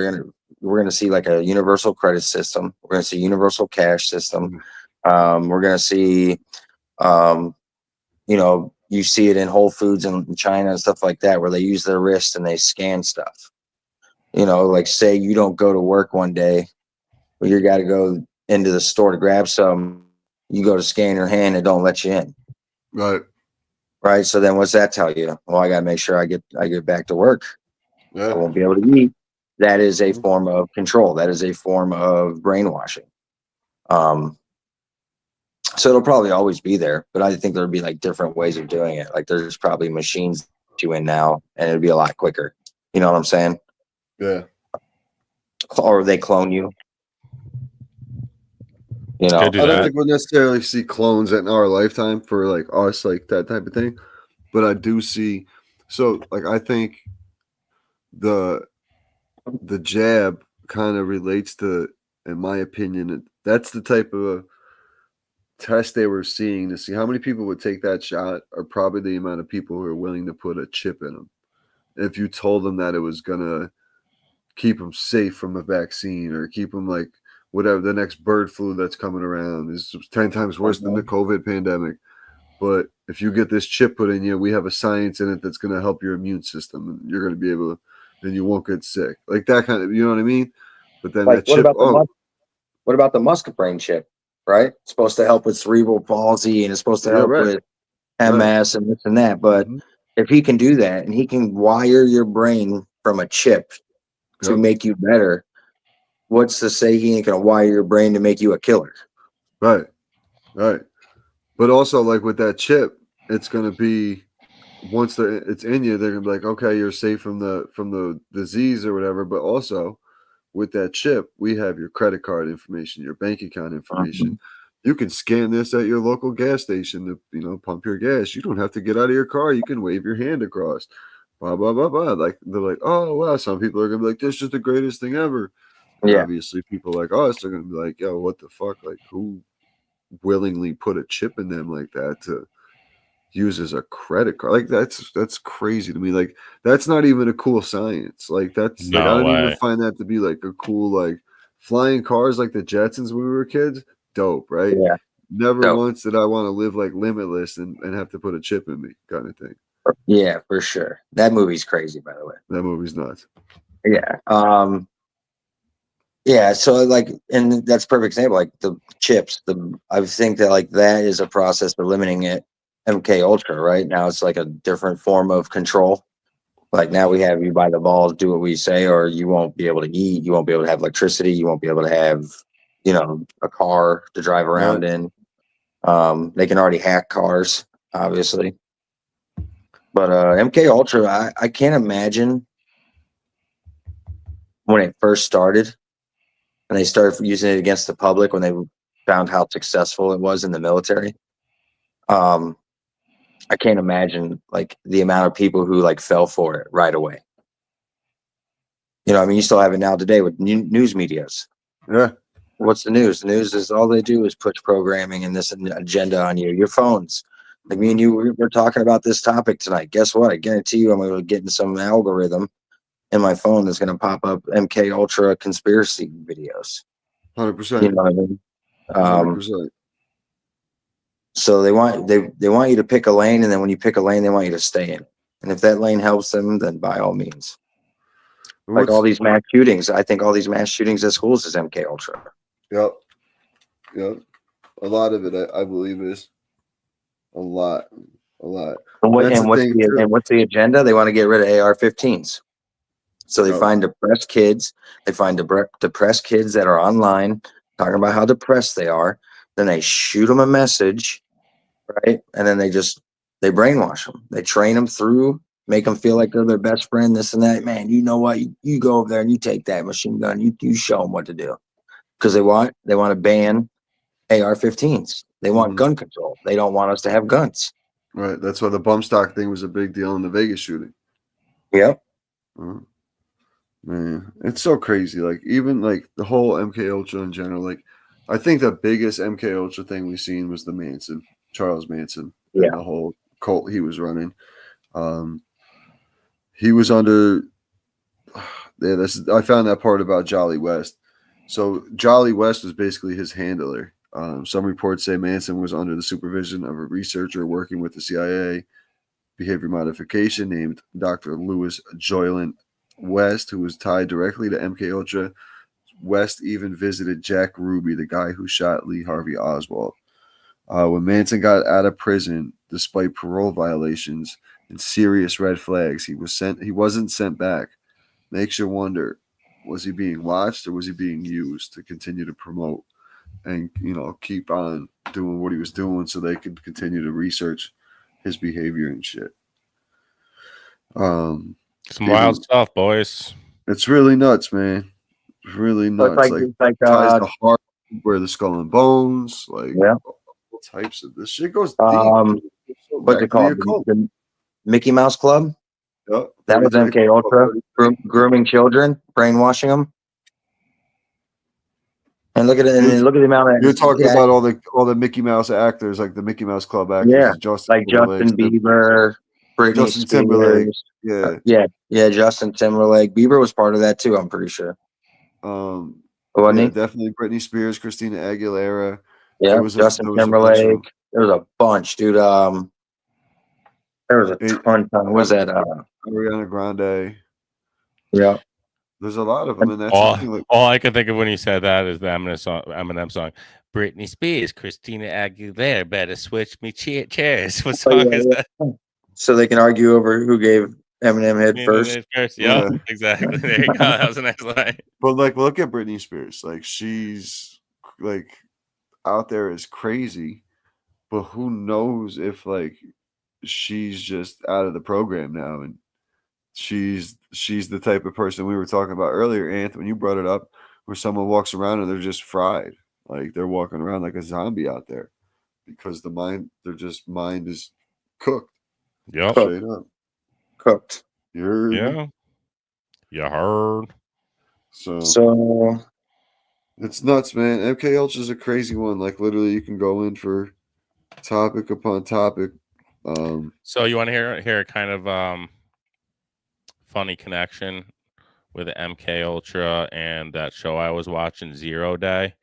we're gonna see like a universal credit system. We're gonna see universal cash system. We're gonna see, you see it in Whole Foods in China and stuff like that, where they use their wrist and they scan stuff. Like say you don't go to work one day, but you got to go into the store to grab some. You go to scan your hand, it don't let you in. Right. Right. So then what's that tell you? Well, I got to make sure I get back to work. I Yeah. won't be able to eat. That is a form of control. That is a form of brainwashing. So it'll probably always be there, but I think there'll be like different ways of doing it. Like there's probably machines you in now, and it'll be a lot quicker. You know what I'm saying? Yeah. Or they clone you. Could do I don't that. think we'll necessarily see clones in our lifetime for like us, like that type of thing. But I do see. So like I think the jab kind of relates to, in my opinion, that's the type of test they were seeing to see how many people would take that shot, are probably the amount of people who are willing to put a chip in them. If you told them that it was gonna keep them safe from a vaccine or keep them like whatever the next bird flu that's coming around is 10 times worse than the COVID pandemic. But if you get this chip put in you, we have a science in it that's going to help your immune system, and you're going to be able to, then you won't get sick. Like that kind of, you know what I mean? But then Like that chip, what about the Musk brain chip? Right? It's supposed to help with cerebral palsy, and it's supposed to yeah, help right, with MS and this and that. But Mhm. if he can do that and he can wire your brain from a chip to Yep. make you better, what's to say he ain't gonna wire your brain to make you a killer? Right. Right. But also, like with that chip, it's gonna be once it's in you, they're gonna be like, okay, you're safe from the disease or whatever. But also, with that chip, we have your credit card information, your bank account information. You can scan this at your local gas station to pump your gas. You don't have to get out of your car. You can wave your hand across. Blah blah blah blah. Like they're like, oh wow, some people are gonna be like, this is the greatest thing ever. And Yeah. obviously, people like us are gonna be like, yo, what the fuck? Like, who willingly put a chip in them like that to use as a credit card? Like that's crazy to me. Like that's not even a cool science. Like that's like I No don't even way. find that to be like a cool like flying cars like the Jetsons when we were kids. Dope, right? Yeah. Never Dope. once did I want to live like limitless and have to put a chip in me kind of thing. Yeah, for sure. That movie's crazy, by the way. That movie's nuts. Yeah. Yeah, so like, and that's a perfect example. Like the chips, I think that like that is a process of limiting it. MK Ultra, right now it's like a different form of control. Like now we have you by the balls, do what we say, or you won't be able to eat, you won't be able to have electricity, you won't be able to have, a car to drive around in. They can already hack cars, obviously. But MK Ultra, I can't imagine when it first started and they started using it against the public when they found how successful it was in the military. I can't imagine like the amount of people who like fell for it right away. I mean, you still have it now today with news medias. Yeah. What's the news? The news is all they do is push programming and this agenda on you. Your phones. Like me and you, we're talking about this topic tonight. Guess what? I guarantee you, I'm going to get in some algorithm in my phone that's going to pop up MK Ultra conspiracy videos. 100%. You know what I mean? 100%. So they want you to pick a lane, and then when you pick a lane, they want you to stay in. And if that lane helps them, then by all means. Like all these mass shootings, I think all these mass shootings at schools is MK Ultra. Yep. A lot of it, I believe, is a lot. And what's the agenda? They want to get rid of AR-15s. So they find depressed kids. They find depressed kids that are online talking about how depressed they are. Then they shoot them a message, right? And then they brainwash them. They train them through, make them feel like they're their best friend, this and that. Man, you know what? You go over there and you take that machine gun. You show them what to do. Because they want to ban AR-15s. They want gun control. They don't want us to have guns. Right. That's why the bump stock thing was a big deal in the Vegas shooting. Yep. Man, it's so crazy. Like even like the whole MK Ultra in general. Like I think the biggest MK Ultra thing we've seen was the Charles Manson, and the whole cult he was running. He was under. Yeah, I found that part about Jolly West. So Jolly West was basically his handler. Some reports say Manson was under the supervision of a researcher working with the CIA behavior modification named Dr. Louis Joyland West, who was tied directly to MK Ultra. West even visited Jack Ruby, the guy who shot Lee Harvey Oswald. When Manson got out of prison, despite parole violations and serious red flags, he wasn't sent back. Makes you wonder, was he being watched or was he being used to continue to promote and keep on doing what he was doing so they could continue to research his behavior and shit. Some wild stuff, boys. It's really nuts, man. It's really nuts. It's like ties the heart where the skull and bones, like all types of this shit goes deep. What's it called? The Mickey Mouse Club? Yep. That was MK Ultra, grooming children, brainwashing them. And look at it. And look at the amount of. You're talking about all the Mickey Mouse actors, like the Mickey Mouse Club actors. Yeah, Justin Bieber, Britney Justin Spears. Timberlake. Yeah. Justin Timberlake. Bieber was part of that too. I'm pretty sure. Wasn't he? Definitely Britney Spears, Christina Aguilera. Yeah, Justin Timberlake. There was a bunch, dude. There was a ton. What was that? Ariana Grande. Yeah. There's a lot of them, and that's all I can think of when you said that is the Eminem song. Britney Spears, Christina Aguilera, better switch me chairs. What song is that? So they can argue over who gave Eminem head first. First. Yeah. Yep, exactly. There you go. That was a nice line. But like, look at Britney Spears. Like, she's like out there is crazy, but who knows if like she's just out of the program now, and she's the type of person we were talking about earlier, Anth, when you brought it up, where someone walks around and they're just fried, like they're walking around like a zombie out there because their mind is cooked. Yep. Straight up. Cooked. You heard me? Yeah. You heard. So It's nuts, man. MK Ultra's a crazy one. Like literally, you can go in for topic upon topic. So you want to hear a kind of funny connection with MK Ultra and that show I was watching, Zero Day,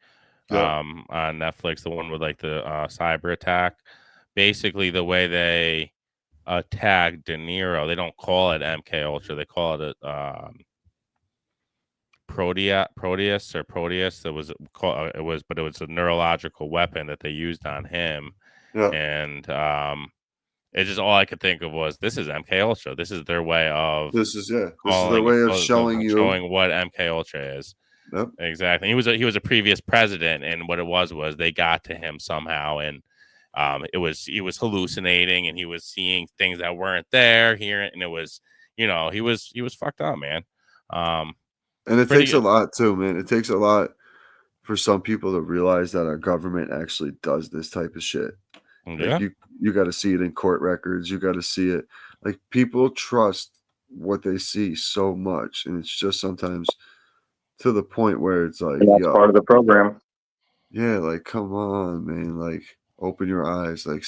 Yeah. on Netflix, the one with like the cyber attack. Basically, the way they attacked De Niro, they don't call it MK Ultra, they call it a Proteus. It was called, but it was a neurological weapon that they used on him. Yeah. And it's just all I could think of was, this is MK Ultra. This is their way of This is their way of showing what MK Ultra is. Yep. Exactly. He was a previous president, and what it was they got to him somehow, and he was hallucinating, and he was seeing things that weren't there here, and it was, he was fucked up, man. And it takes a lot too, man. It takes a lot for some people to realize that our government actually does this type of shit. Yeah. Like you got to see it in court records. You got to see it. Like people trust what they see so much, and it's just sometimes to the point where it's like, that's part of the program. Yeah, like come on, man. Like open your eyes. Like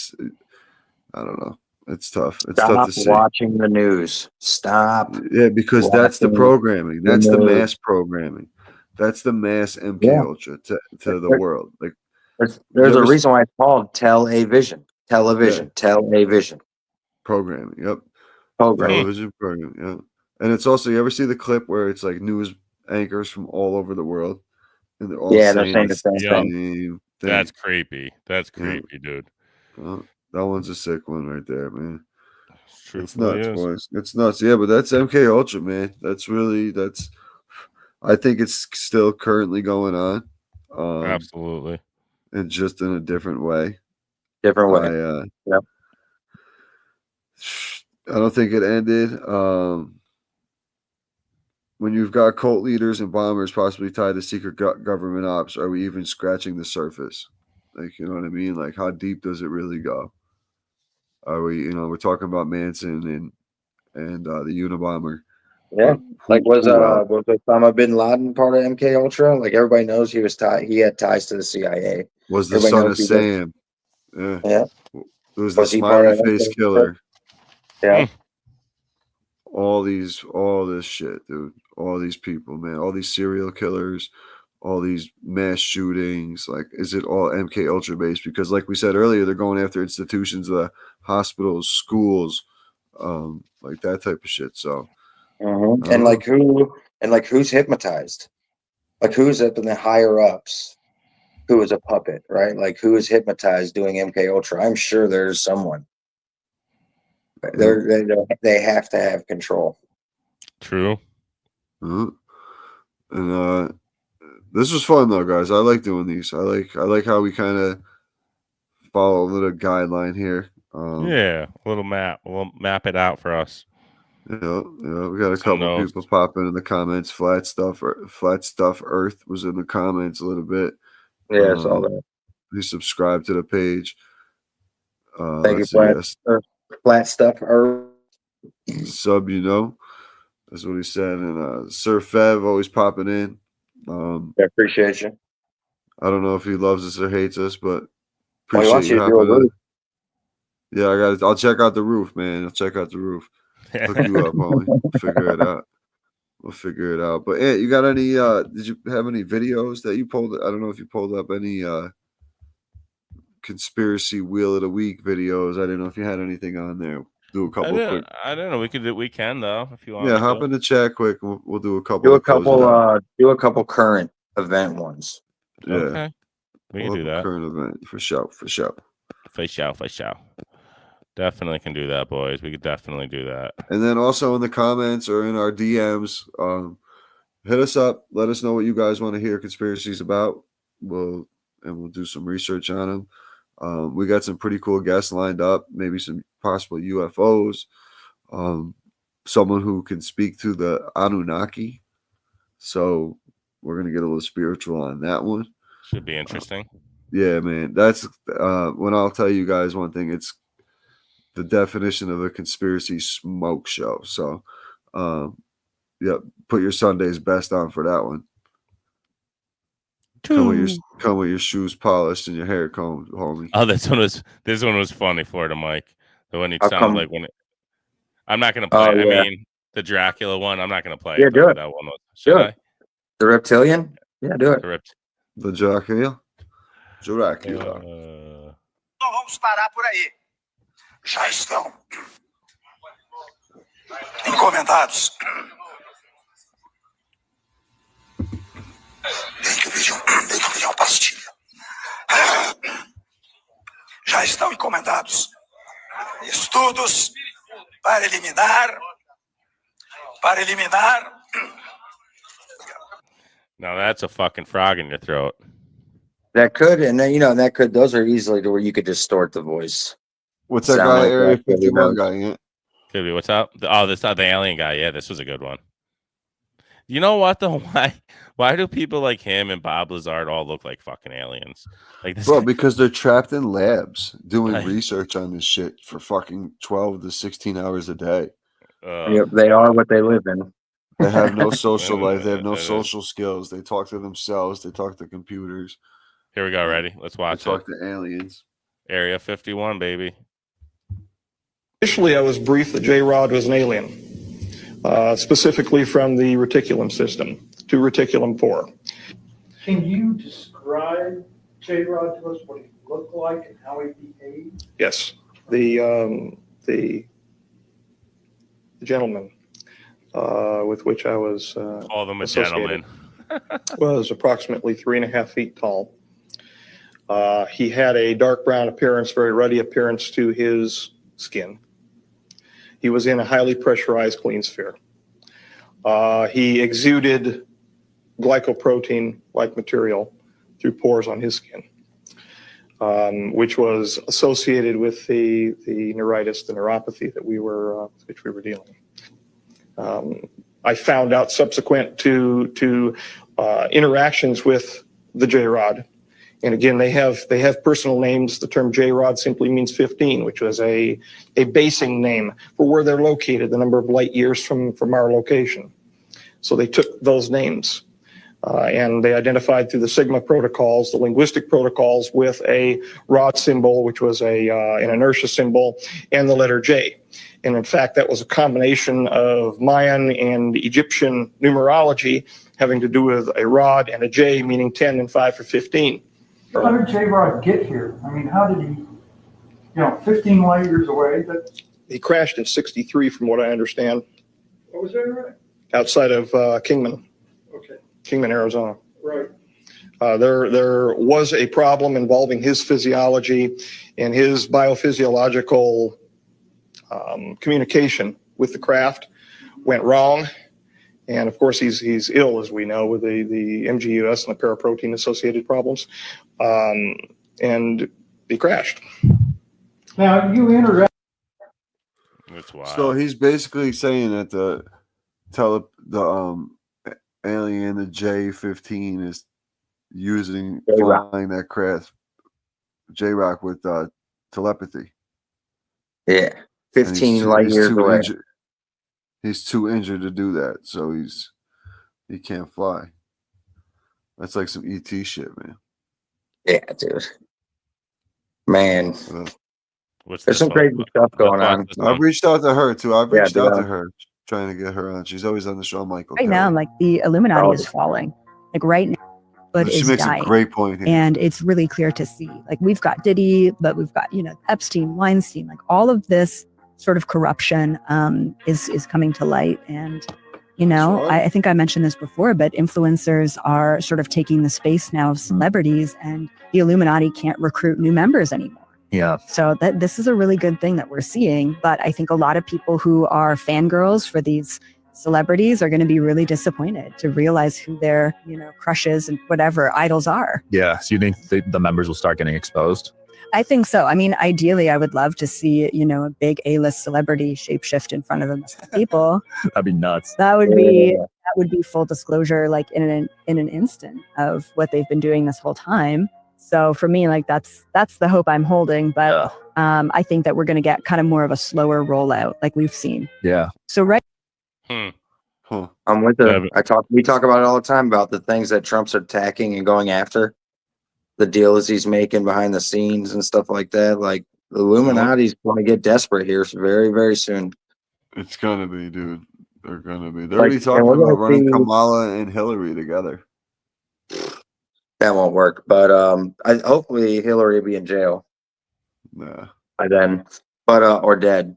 I don't know. It's tough. It's tough to see. Stop watching the news. Stop. Yeah, because that's the programming. That's the mass programming. That's the mass MK Ultra to the world. Like there's a reason why it's called television. Television. Programming. Yep. Programming. Television programming. Yeah. And it's also, you ever see the clip where it's like news anchors from all over the world, and they're all they're saying the same thing. That's creepy. That's creepy, dude. Well, that one's a sick one right there, man. It's nuts, boys. It's nuts. Yeah, but that's MK Ultra, man. I think it's still currently going on. Absolutely. And just in a different way. Yep. I don't think it ended. When you've got cult leaders and bombers possibly tied to secret government ops, are we even scratching the surface? Like, you know what I mean? Like, how deep does it really go? Are we, we're talking about Manson and the Unabomber. Yeah. Like was Osama bin Laden part of MK Ultra? Like everybody knows he had ties to the CIA. Was the son of Sam. Yeah. It was the smiley face killer. Yeah. All this shit, dude. All these people, man. All these serial killers, all these mass shootings. Like, is it all MK Ultra based? Because, like we said earlier, they're going after institutions, the hospitals, schools, like that type of shit. So, and who's hypnotized? Like who's up in the higher ups? Who is a puppet, right? Like who is hypnotized doing MK Ultra? I'm sure there's someone. They have to have control. True. And this was fun though, guys. I like doing these. I like how we kind of follow a little guideline here. A little map. We'll map it out for us. We got a couple of people popping in the comments. Flat stuff Earth was in the comments a little bit. Yeah, I saw that. He subscribed to the page. Thank you, Flat Stuff Earth. Sub, that's what he said. And Sir Fev always popping in. I appreciate you. I don't know if he loves us or hates us, but appreciate you hopping in. Yeah, I'll check out the roof, man. I'll check out the roof. Hook you up, homie. We'll figure it out. But you got any did you have any videos that you pulled? I don't know if you pulled up any conspiracy wheel of the week videos. I didn't know if you had anything on there. Do a couple quick. I don't know. We can though, if you want. Yeah, hop in the chat quick. We'll do a couple. Do a couple current event ones. Yeah. Okay. We can do that. Current event for sure. Definitely can do that, boys. We could definitely do that. And then also in the comments or in our DMs, hit us up. Let us know what you guys want to hear conspiracies about. We'll do some research on them. We got some pretty cool guests lined up. Maybe some possible UFOs. Someone who can speak to the Anunnaki. So we're gonna get a little spiritual on that one. Should be interesting. Yeah, man. That's when I'll tell you guys one thing. It's the definition of a conspiracy smoke show. So, yeah, put your Sunday's best on for that one. Come with your shoes polished and your hair combed, homie. Oh, this one was funny for the Mike. The one it sounded like when I'm not gonna play. I mean, the Dracula one. I'm not gonna play. Yeah, do it. That one. Should I? The reptilian? Yeah, do it. The Dracula. Não vamos parar por aí. Já estão encomendados. Tem que pedir uma pastilha. Já estão encomendados estudos para eliminar. Now that's a fucking frog in your throat. That could, and then, those are easily to where you could distort the voice. What's that guy, Area 51 guy? Yeah. Could be. What's up? This the alien guy. Yeah, this was a good one. You know what though? Why do people like him and Bob Lazar all look like fucking aliens? Like this, because they're trapped in labs doing research on this shit for fucking 12 to 16 hours a day. Yep, they are what they live in. They have no social life. They have no social skills. They talk to themselves. They talk to computers. Here we go. Ready? Let's watch it. Talk to aliens. Area 51, baby. Initially, I was briefed that J-Rod was an alien, specifically from the reticulum system, to reticulum 4. Can you describe J-Rod to us, what he looked like and how he behaved? Yes. The gentleman with which I was call them a gentleman was approximately 3.5 feet tall. He had a dark brown appearance, very ruddy appearance to his skin. He was in a highly pressurized clean sphere. He exuded glycoprotein-like material through pores on his skin, which was associated with the neuritis, the neuropathy that we were dealing with. I found out subsequent to interactions with the J-Rod. And again, they have personal names. The term J-Rod simply means 15, which was a basing name for where they're located, the number of light years from our location. So they took those names and they identified through the Sigma protocols, the linguistic protocols, with a rod symbol, which was an inertia symbol, and the letter J. And in fact, that was a combination of Mayan and Egyptian numerology having to do with a rod and a J, meaning 10 and 5 for 15. How did J-Rod get here? I mean, how did he, 15 light years away? He crashed in 63, from what I understand. What was that, right? Outside of Kingman. Okay. Kingman, Arizona. Right. There was a problem involving his physiology and his biophysiological communication with the craft went wrong. And of course, he's ill, as we know, with the MGUS and the paraprotein associated problems. And he crashed. Now, you interact. That's wild. So he's basically saying that the alien, the J-15, is flying that craft, J-Rock, with telepathy. Yeah, 15 light years away. He's too injured to do that, so he can't fly. That's like some ET shit, man. Yeah, dude. Man, there's some crazy stuff going on. I've reached out to her too. I've reached out to her, trying to get her on. She's always on the show, Michael. Right now, like the Illuminati is falling. Like right now, but she makes a great point here. And it's really clear to see. Like we've got Diddy, but we've got Epstein, Weinstein. Like all of this sort of corruption is coming to light. And I think I mentioned this before, but influencers are sort of taking the space now of celebrities, and the Illuminati can't recruit new members anymore. Yeah. So that this is a really good thing that we're seeing. But I think a lot of people who are fangirls for these celebrities are going to be really disappointed to realize who their, crushes and whatever idols are. Yeah. So you think the members will start getting exposed? I think so. I mean, ideally, I would love to see, a big A-list celebrity shapeshift in front of a million people. That'd be nuts. That would be full disclosure, like in an instant of what they've been doing this whole time. So for me, like that's the hope I'm holding. But I think that we're going to get kind of more of a slower rollout, like we've seen. Yeah. So I'm with we talk about it all the time about the things that Trump's attacking and going after, the deals he's making behind the scenes and stuff like that. Like the Illuminati's going to get desperate here very, very soon. It's gonna be, dude. They're gonna be. They're already talking about running Kamala and Hillary together. That won't work, but hopefully Hillary will be in jail. Nah. By then, but or dead.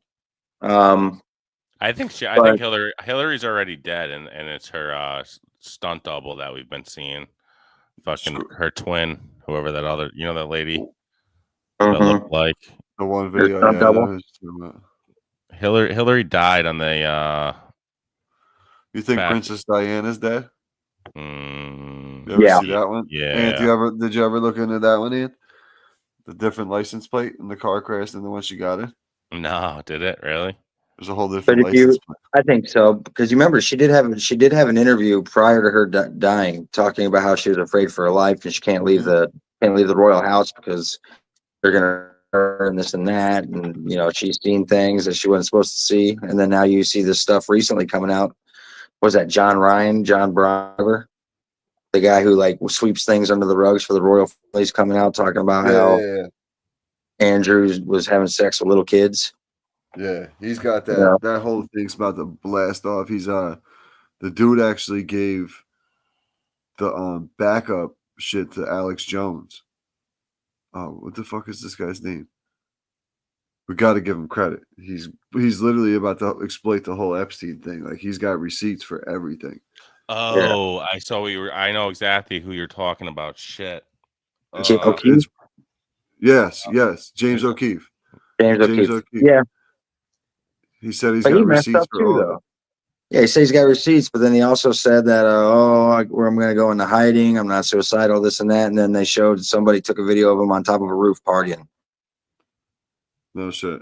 I think Hillary's already dead, and it's her stunt double that we've been seeing. Fucking her twin, whoever that other, that lady that looked like the one video. Hillary died on the. You think Princess Diana's dead? Mm, you ever see that one? Yeah. And did you ever look into that one, Ian? The different license plate in the car crash than the one she got in? No, did it really? There's a whole different license plate. I think so, because you remember she did have an interview prior to her dying, talking about how she was afraid for her life and she can't leave the royal house because they're gonna her and this and that, and she's seen things that she wasn't supposed to see, and then now you see this stuff recently coming out. Was that John Browder, the guy who like sweeps things under the rugs for the royal families, coming out talking about how Andrew was having sex with little kids. Yeah, he's got that. That whole thing's about to blast off. He's the dude actually gave the backup shit to Alex Jones. Oh, what the fuck is this guy's name? We got to give him credit. He's literally about to exploit the whole Epstein thing. Like he's got receipts for everything. Oh, yeah. I know exactly who you're talking about. Shit. O'Keefe? Yes, James O'Keefe. James O'Keefe. Yeah. He said he's got receipts for all of it. Yeah, he said he's got receipts, but then he also said that, I'm going to go into hiding. I'm not suicidal, this and that. And then they showed somebody took a video of him on top of a roof partying. No shit.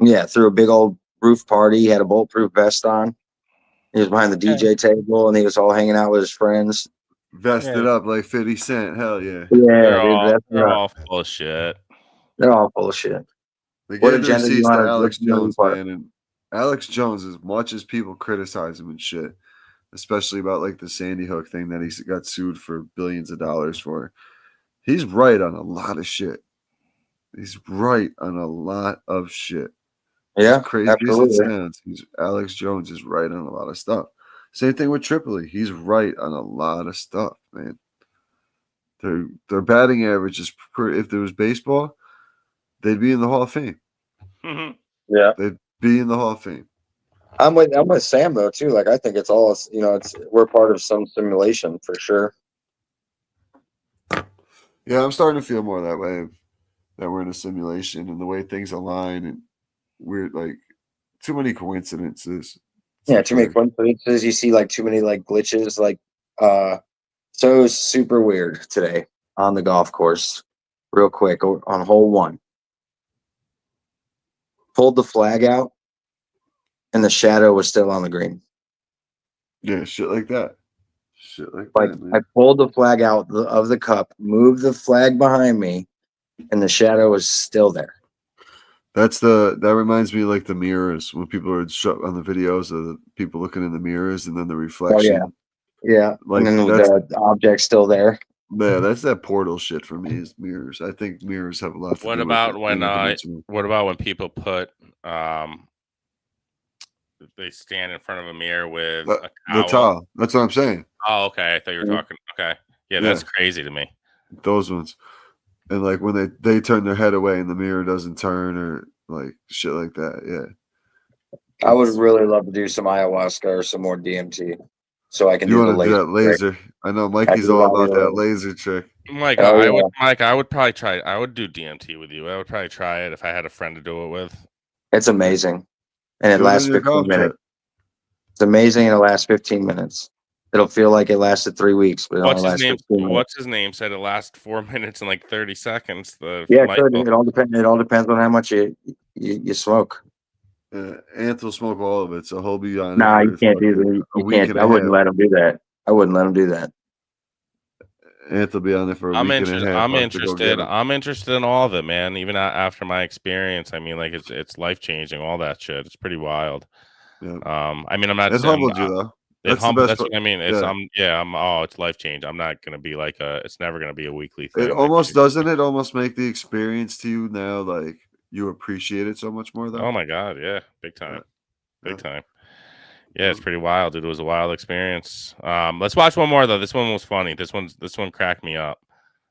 Yeah, threw a big old roof party. He had a bulletproof vest on. He was behind the DJ table, and he was all hanging out with his friends. Vested up like 50 Cent. Hell yeah. Yeah, they're all full of shit. They're all full of shit. What agenda do you want to Alex Jones, man? And Alex Jones, as much as people criticize him and shit, especially about like the Sandy Hook thing that he got sued for billions of dollars for, he's right on a lot of shit. He's right on a lot of shit. Yeah, as crazy absolutely. As it sounds, Alex Jones is right on a lot of stuff. Same thing with Tripoli. He's right on a lot of stuff, man. Their batting average is if there was baseball, they'd be in the Hall of Fame. Yeah, they'd be in the Hall of Fame. I'm with Sam though too. Like I think it's all we're part of some simulation for sure. Yeah, I'm starting to feel more that way. That we're in a simulation and the way things align and weird, like too many coincidences. Yeah, too many coincidences. You see like too many like glitches. Like so it was super weird today on the golf course. Real quick on hole 1. Pulled the flag out and the shadow was still on the green. Yeah, shit like that. Like man. I pulled the flag out of the cup, moved the flag behind me, and the shadow was still there. That reminds me like the mirrors when people are on the videos of the people looking in the mirrors and then the reflection. Oh, yeah. Like and then the object's still there. Yeah, that's that portal shit for me is mirrors. I think mirrors have a lot to What do about with what about when people put they stand in front of a mirror with a towel? The towel. That's what I'm saying. Oh, okay. I thought you were talking. Okay. Yeah, that's crazy to me. Those ones. And like when they turn their head away and the mirror doesn't turn or like shit like that. Yeah. I would really love to do some ayahuasca or some more DMT so I can do the laser. laser. I know Mikey's all about that laser trick. Mike, Oh, I yeah. would, Mike, I would probably try. I would do DMT with you. I would probably try it if I had a friend to do it with. It's amazing. And it Do it lasts in your 15 golf minutes. cart. It's amazing and it lasts 15 minutes. It'll feel like it lasted 3 weeks, but it only lasts 15 minutes. What's his name? Said it lasts 4 minutes and like 30 seconds. Yeah, Michael. it all depends. It all depends on how much you smoke. Ant will smoke all of it, so he'll be on. Nah, it you for can't do fucking that. a You week can't. and I a wouldn't half. let him do that. I wouldn't let him do that. Ant will be on there for a I'm week interested. and a half. I'm I'll have to go get interested. him. I'm interested in all of it, man. Even after my experience, I mean, like it's life changing. All that shit. It's pretty wild. Yeah. I mean, I'm not. It humbled you though. That's the best. That's what I mean. It's Yeah. it's life changing. I'm not gonna be like it's never gonna be a weekly It thing. almost doesn't. It almost make the experience to you now like you appreciate it so much more though. Oh my god, yeah, big time, Yeah. big time. Yeah, it's pretty wild, dude. It was a wild experience. Let's watch one more though. This one was funny. This one cracked me up.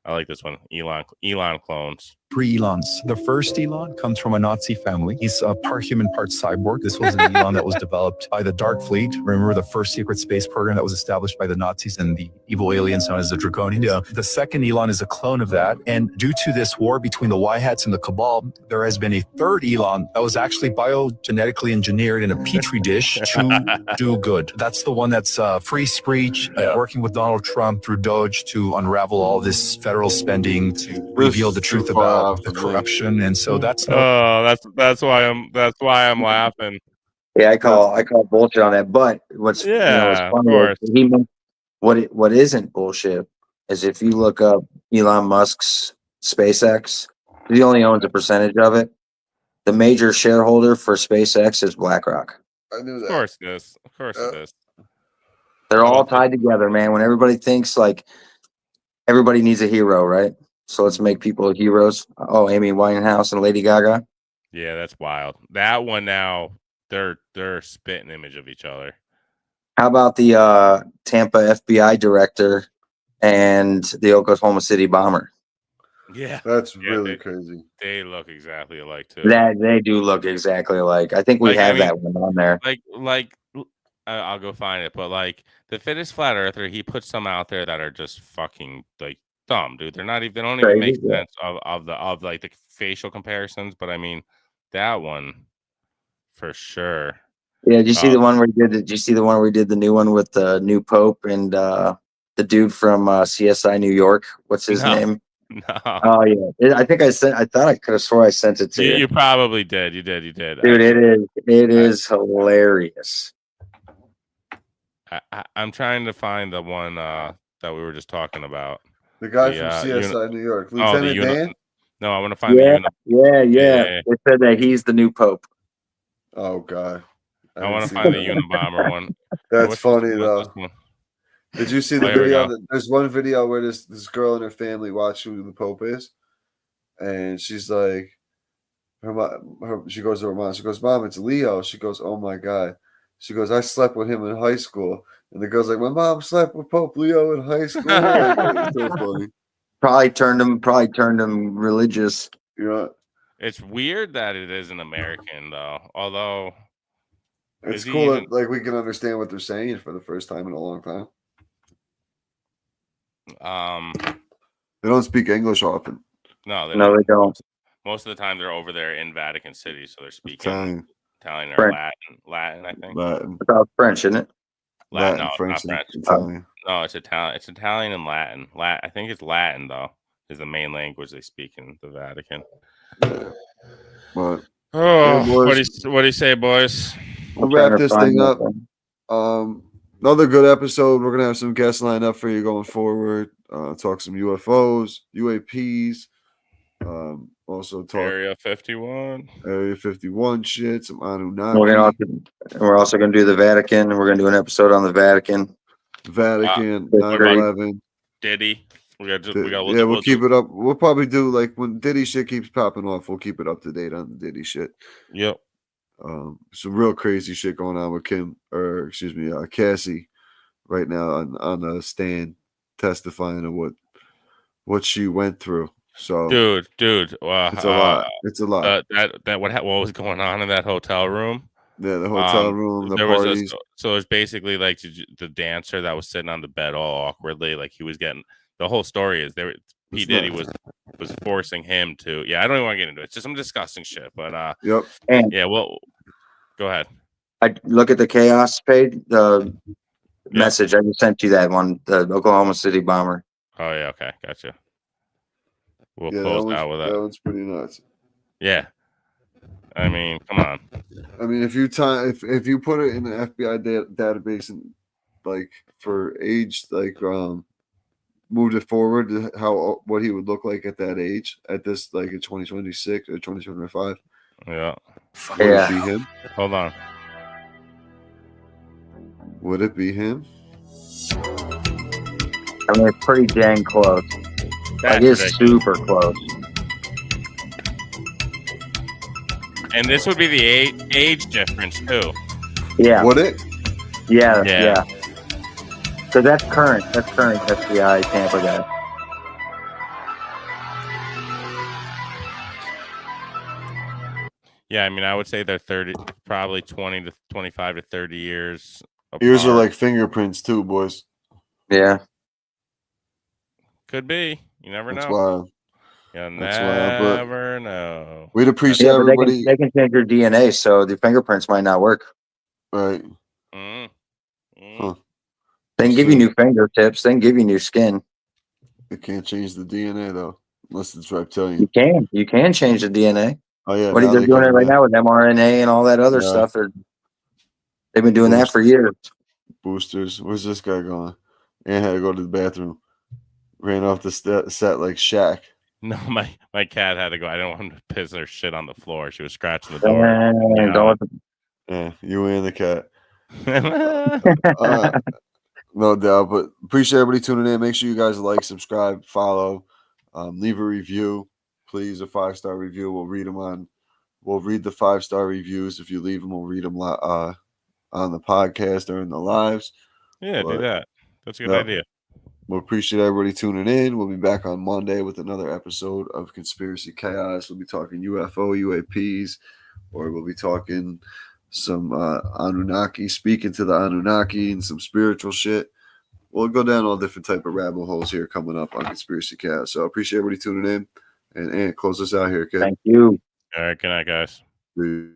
I like this one. Elon clones. 3 Elons. The first Elon comes from a Nazi family. He's part human, part cyborg. This was an Elon that was developed by the Dark Fleet. Remember the first secret space program that was established by the Nazis and the evil aliens known as the Draconians? Yeah. The second Elon is a clone of that. And due to this war between the White Hats and the Cabal, there has been a third Elon that was actually biogenetically engineered in a petri dish to do good. That's the one that's free speech, working with Donald Trump through Doge to unravel all this federal spending, to reveal the truth about the corruption. And so that's that's why I'm laughing. Yeah, I call bullshit on that. But what's what's funny is what isn't bullshit is if you look up Elon Musk's SpaceX, he only owns a percentage of it. The major shareholder for SpaceX is BlackRock. I knew that. Of course it is. Of course it is. They're all tied together, man. When everybody thinks like everybody needs a hero, right? So let's make people heroes. Oh, Amy Winehouse and Lady Gaga. Yeah, that's wild. That one now, they're spitting image of each other. How about the Tampa FBI director and the Oklahoma City bomber? Yeah, that's really crazy. They look exactly alike too. That they do look exactly alike. I think we have that one on there. I'll go find it. But like the fittest flat earther, he puts some out there that are just fucking like dumb, dude. They don't even make sense of the facial comparisons. But I mean, that one for sure. Yeah, did you see the one where he did? Did you see the one where he did the new one with the new Pope and the dude from CSI New York? What's his name? No. Oh yeah, I think I thought I could have swore I sent it to you. You probably did. You did. Dude, it is hilarious. I'm trying to find the one that we were just talking about. The guy from CSI New York, Lieutenant Dan. No, I want to find the They said that he's the new Pope. Oh God, I want to find the Unabomber one. That's funny though. Did you see the video? There's one video where this girl and her family watch who the Pope is, and she's like, she goes to her mom. She goes, "Mom, it's Leo." She goes, "Oh my God." She goes, "I slept with him in high school." And the girl's like, "My mom slept with Pope Leo in high school." It's so funny. Probably turned him religious. Yeah. It's weird that it is an American though. Although it's cool that like we can understand what they're saying for the first time in a long time. They don't speak English often. No, they don't. Most of the time they're over there in Vatican City, so they're speaking Italian or French. Latin, I think. Latin. It's all French, isn't it? Latin, no, French, not French. Italian. No, it's Italian. It's Italian and Latin. I think it's Latin though, is the main language they speak in the Vatican. But what do you say, boys? We'll wrap this thing up. Another good episode. We're gonna have some guests lined up for you going forward. Talk some UFOs, UAPs. Also talk Area 51 shit. Some Anunnaki. We're also gonna do the Vatican. We're gonna do an episode on the Vatican. 9/11. Diddy. We'll keep it up. We'll probably do like when Diddy shit keeps popping off. We'll keep it up to date on the Diddy shit. Yep. Some real crazy shit going on with Cassie right now on the stand testifying of what she went through. So dude, it's a lot. It's a lot. What was going on in that hotel room? Yeah, the hotel room, the parties. So it's basically like the dancer that was sitting on the bed all awkwardly, like he was getting the whole story is there. P. It's Diddy nuts. was forcing him to. Yeah, I don't even want to get into it. It's just some disgusting shit. But Yep. And yeah, well, go ahead. I look at the chaos page, the message I just sent you, that one, the Oklahoma City bomber. Oh yeah, okay, gotcha. We'll Yeah, close out with that that. one's pretty nuts. Yeah, I mean, come on. I mean, if you put it in the FBI database and like for age, like moved it forward to what he would look like at that age, at this, like in 2026 or 2025. Yeah. Would Yeah. it be him? Hold on. Would it be him? I mean, it's pretty dang close. Like, That's it's ridiculous. super close. And this would be the age difference too. Yeah. Would it? Yeah. Yeah. Yeah. So that's current. That's current FBI Tampa guy. Yeah, I mean, I would say they're 30, probably 20 to 25 to 30 years. Ears are apart. like fingerprints too, boys. Yeah. Could be. You never That's know. wild. You That's wild, but never know. we'd appreciate Yeah, but everybody. they can change your DNA, so the fingerprints might not work. Right. Mm. Huh. They can give you new fingertips. They can give you new skin. They can't change the DNA though, unless it's reptilian. You can. You can change the DNA. Oh yeah. What are now they they doing can, it right now with mRNA and all that other Yeah. stuff? They've been doing that for years. Boosters. Where's this guy going? And had to go to the bathroom. Ran off the set like Shaq. No, my cat had to go. I didn't want him to piss or shit on the floor. She was scratching the door. Dang, don't let the- Yeah, you and the cat. No doubt, but appreciate everybody tuning in. Make sure you guys like, subscribe, follow, leave a review, please. A 5-star review. We'll read them on. We'll read the 5-star reviews. If you leave them, we'll read them on the podcast or in the lives. Yeah, do But, that. That's a good yeah. idea. We appreciate everybody tuning in. We'll be back on Monday with another episode of Conspiracy Chaos. We'll be talking UFO, UAPs, or we'll be talking some Anunnaki, speaking to the Anunnaki and some spiritual shit. We'll go down all different type of rabbit holes here coming up on Conspiracy Chaos. So I appreciate everybody tuning in. And close us out here, okay? Thank you. All right, good night, guys. Peace.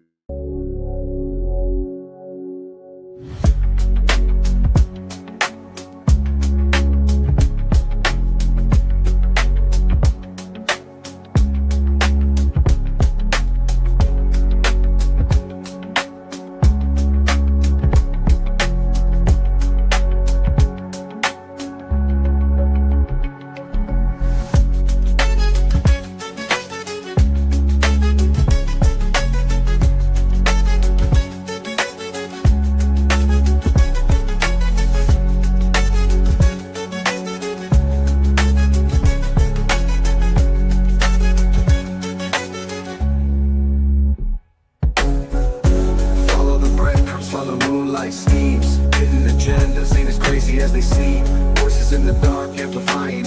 Follow the breadcrumbs, follow moonlight schemes. Hidden agendas ain't as crazy as they seem. Voices in the dark amplifying